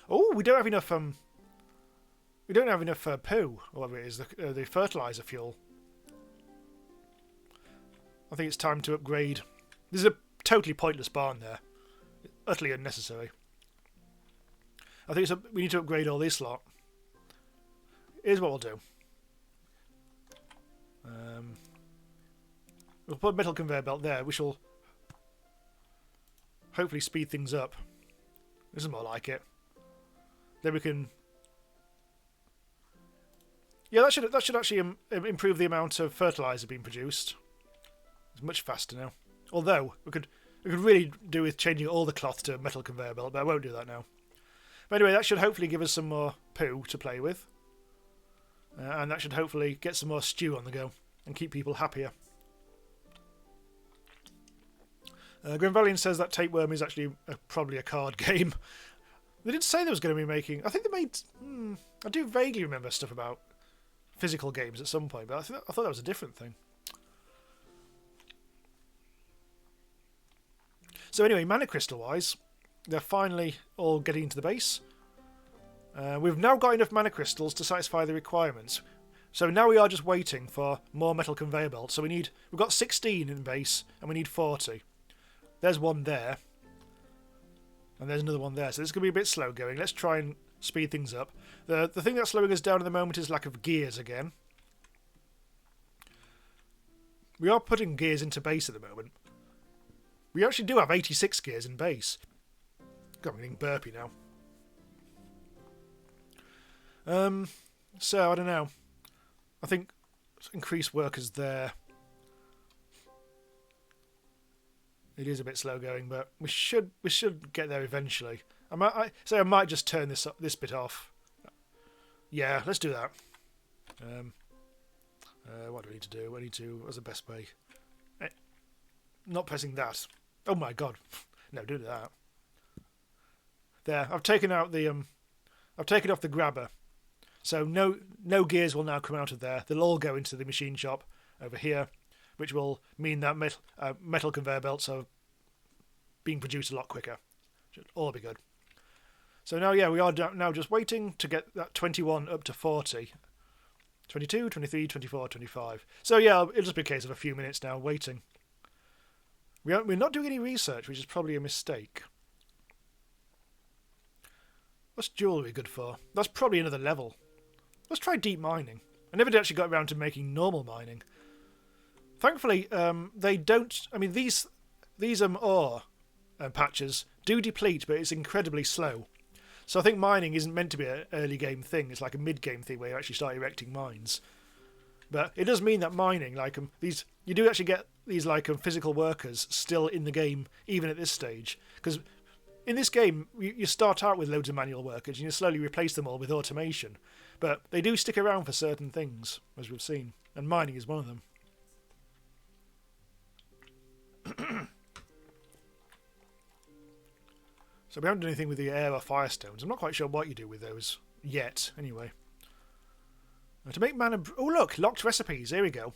Oh, we don't have enough. We don't have enough poo, or whatever it is, the fertilizer fuel. I think it's time to upgrade. There's a totally pointless barn there. Utterly unnecessary. I think we need to upgrade all this lot. Here's what we'll do. We'll put a metal conveyor belt there, which will hopefully speed things up. This is more like it. Then we can... Yeah, that should actually improve the amount of fertilizer being produced. It's much faster now. Although, we could really do with changing all the cloth to metal conveyor belt, but I won't do that now. But anyway, that should hopefully give us some more poo to play with. And that should hopefully get some more stew on the go and keep people happier. Grimvalian says that Tapeworm is actually probably a card game. They did say they was going to be making... I think they made... I do vaguely remember stuff about physical games at some point, but I thought that was a different thing. So anyway, Mana Crystal-wise, they're finally all getting into the base. We've now got enough Mana Crystals to satisfy the requirements. So now we are just waiting for more metal conveyor belts. So we've got 16 in base, and we need 40. There's one there. And there's another one there. So this is going to be a bit slow going. Let's try and speed things up. The thing that's slowing us down at the moment is lack of gears again. We are putting gears into base at the moment. We actually do have 86 gears in base. God, I'm getting burpy now. So, I don't know. I think increase workers there. It is a bit slow going, but we should get there eventually. I might just turn this bit off. Yeah, let's do that. What do we need to do? What's the best way? Not pressing that. Oh my god! No, do that. There, I've taken out the I've taken off the grabber, so no gears will now come out of there. They'll all go into the machine shop over here, which will mean that metal conveyor belts are being produced a lot quicker. Should all be good. So now, yeah, we are now just waiting to get that 21 up to 40. 22, 23, 24, 25. So yeah, it'll just be a case of a few minutes now waiting. We're not doing any research, which is probably a mistake. What's jewellery good for? That's probably another level. Let's try deep mining. I never actually got around to making normal mining. Thankfully, they don't... I mean, these ore patches do deplete, but it's incredibly slow. So I think mining isn't meant to be an early game thing. It's like a mid-game thing where you actually start erecting mines. But it does mean that mining, like you do actually get these like physical workers still in the game, even at this stage. Because in this game, you start out with loads of manual workers, and you slowly replace them all with automation. But they do stick around for certain things, as we've seen, and mining is one of them. So we haven't done anything with the air or fire stones. I'm not quite sure what you do with those yet, anyway. To make mana... Oh, look! Locked recipes. Here we go.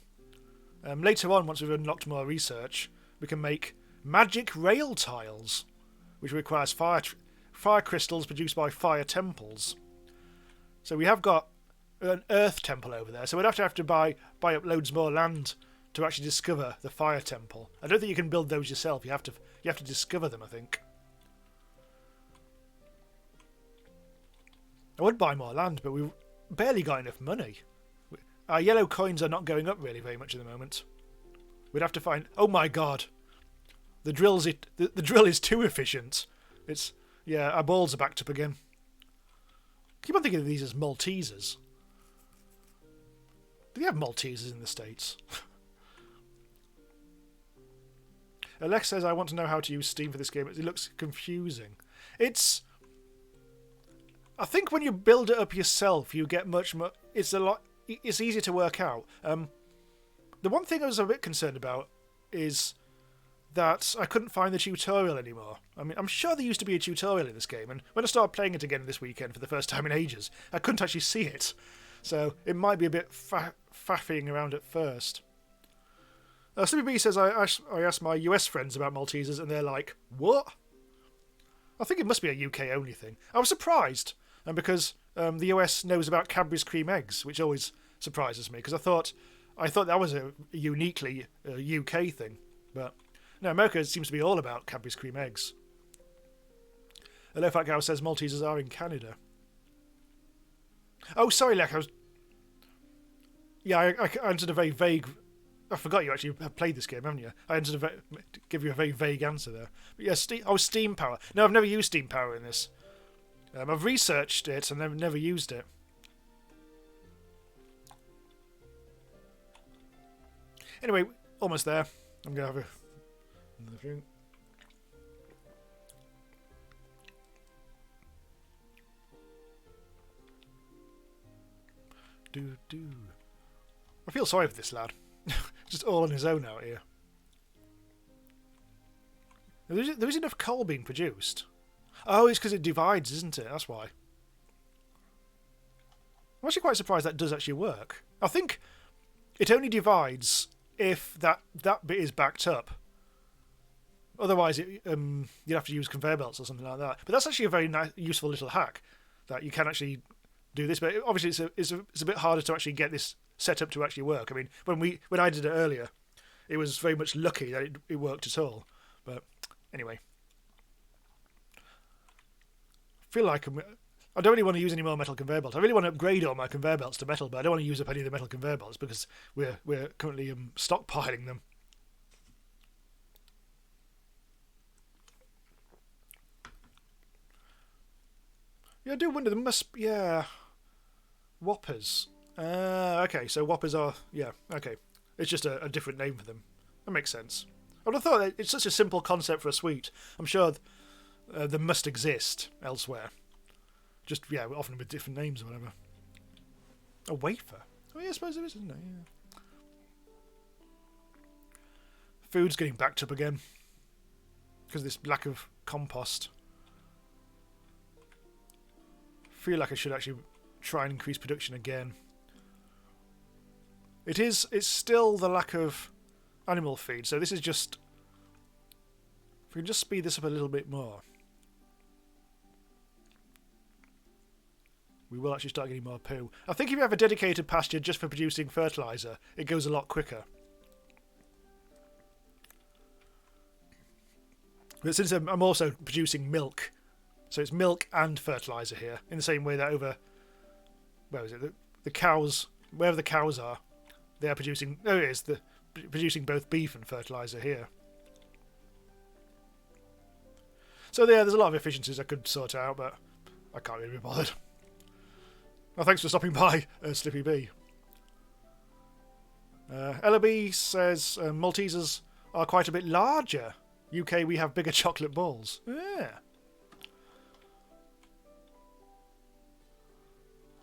Later on, once we've unlocked more research, we can make magic rail tiles, which requires fire crystals produced by fire temples. So we have got an earth temple over there, so we'd have to buy up loads more land to actually discover the fire temple. I don't think you can build those yourself. You have to discover them, I think. I would buy more land, but we've barely got enough money. Our yellow coins are not going up really very much at the moment. We'd have to find... Oh my god! The drill is too efficient. It's... Yeah, our balls are backed up again. Keep on thinking of these as Maltesers. Do they have Maltesers in the States? Alex says, I want to know how to use Steam for this game. It looks confusing. It's... I think when you build it up yourself, you get much more... It's easier to work out. The one thing I was a bit concerned about is that I couldn't find the tutorial anymore. I mean, I'm sure there used to be a tutorial in this game, and when I started playing it again this weekend for the first time in ages, I couldn't actually see it. So it might be a bit faffing around at first. Slippy B says, I asked my US friends about Maltesers, and they're like, what? I think it must be a UK-only thing. I was surprised, and because the US knows about Cadbury's cream eggs, which always surprises me, because I thought that was a uniquely UK thing. But no, America seems to be all about Cadbury's cream eggs. Hello Fat Cow says Maltesers are in Canada. Oh, sorry, Lek. I answered a very vague... I forgot you actually have played this game, haven't you? I answered give you a very vague answer there. But yeah, Steam Power. No, I've never used Steam Power in this. I've researched it and I've never used it. Anyway, almost there. I'm going to have another drink. I feel sorry for this lad. Just all on his own out here. There is enough coal being produced. Oh, it's because it divides, isn't it? That's why. I'm actually quite surprised that does actually work. I think it only divides if that bit is backed up. Otherwise, you'd have to use conveyor belts or something like that. But that's actually a very useful little hack that you can actually do this. But obviously, it's a bit harder to actually get this set up to actually work. I mean, when I did it earlier, it was very much lucky that it worked at all. But anyway, I feel like I don't really want to use any more metal conveyor belts. I really want to upgrade all my conveyor belts to metal, but I don't want to use up any of the metal conveyor belts because we're currently stockpiling them. Yeah, I do wonder. There must Whoppers. Okay, so Whoppers are okay. It's just a different name for them. That makes sense. I would have thought that it's such a simple concept for a sweet. I'm sure they must exist elsewhere. Just, often with different names or whatever. A wafer? Oh, yeah, I suppose there is, isn't there? Yeah. Food's getting backed up again. Because of this lack of compost. I feel like I should actually try and increase production again. It's still the lack of animal feed, so this is just... If we can just speed this up a little bit more, we will actually start getting more poo. I think if you have a dedicated pasture just for producing fertiliser, it goes a lot quicker. But since I'm also producing milk, so it's milk and fertiliser here, in the same way that over... Where is it? The cows, wherever the cows are, they are producing... Oh, it is. Producing both beef and fertiliser here. So there's a lot of efficiencies I could sort out, but I can't really be bothered. Well, thanks for stopping by, Slippy B. Ellaby says Maltesers are quite a bit larger. UK, we have bigger chocolate balls. Yeah.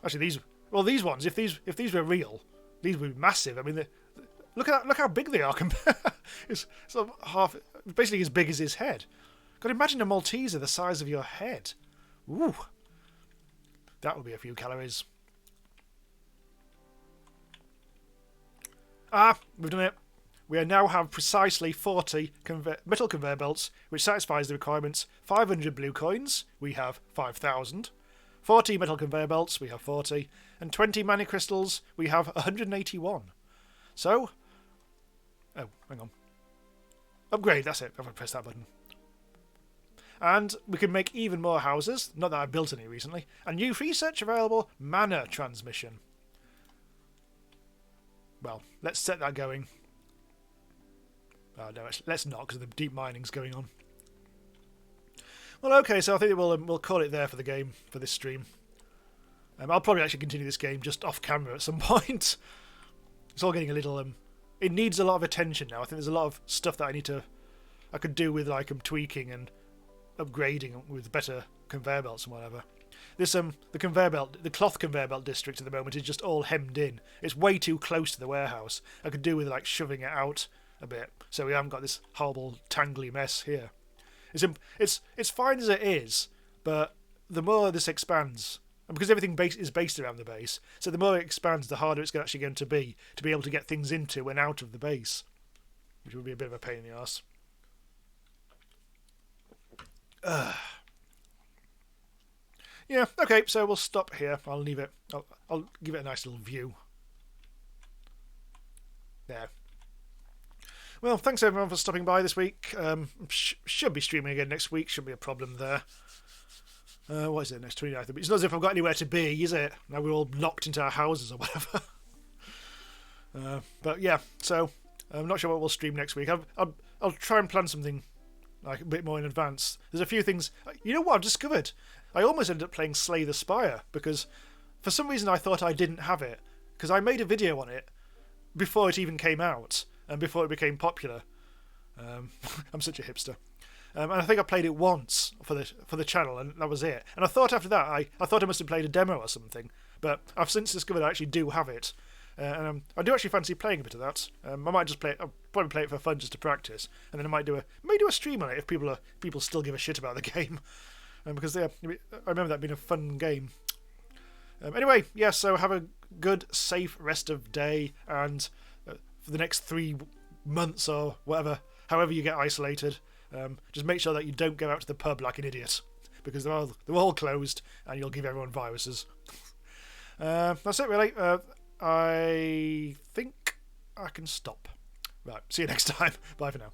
Actually, these ones, if these were real, these would be massive. I mean, look how big they are. It's sort of basically as big as his head. God, imagine a Malteser the size of your head. Ooh. That would be a few calories. We've done it. We now have precisely 40 metal conveyor belts, which satisfies the requirements. 500 blue coins, we have 5,000. 40 metal conveyor belts, we have 40. And 20 mana crystals, we have 181. So... Oh, hang on. Upgrade, that's it. I'm going to press that button. And we can make even more houses. Not that I've built any recently. And new research available, mana transmission. Well, let's set that going. Oh, no, let's not, because the deep mining's going on. Well, okay, so I think we'll call it there for the game, for this stream. I'll probably actually continue this game just off camera at some point. It's all getting a little... it needs a lot of attention now. I think there's a lot of stuff that I could do with like tweaking and upgrading with better conveyor belts and whatever. This the conveyor belt, the cloth conveyor belt district at the moment is just all hemmed in. It's way too close to the warehouse. I could do with like shoving it out a bit, so we haven't got this horrible tangly mess here. It's fine as it is, but the more this expands, and because everything is based around the base, so the more it expands, the harder it's actually going to be able to get things into and out of the base, which would be a bit of a pain in the arse. Yeah, okay, so we'll stop here. I'll leave it. I'll give it a nice little view. There. Well, thanks everyone for stopping by this week. Should be streaming again next week. Shouldn't be a problem there. What is it next 29th? It's not as if I've got anywhere to be, is it? Now we're all locked into our houses or whatever. But yeah, so I'm not sure what we'll stream next week. I'll try and plan something like a bit more in advance. There's a few things. You know what I've discovered? I almost ended up playing Slay the Spire because for some reason I thought I didn't have it because I made a video on it before it even came out and before it became popular. I'm such a hipster. And I think I played it once for the channel, and that was it. And I thought after that, I thought I must have played a demo or something. But I've since discovered I actually do have it. And I do actually fancy playing a bit of that. I might just play it. I'll probably play it for fun just to practice, and then I might do a stream on it if people still give a shit about the game, because I remember that being a fun game. Anyway, yeah. So have a good, safe rest of day, and for the next 3 months or whatever, however you get isolated, just make sure that you don't go out to the pub like an idiot, because they're all closed, and you'll give everyone viruses. That's it, really. I think I can stop. Right, see you next time. Bye for now.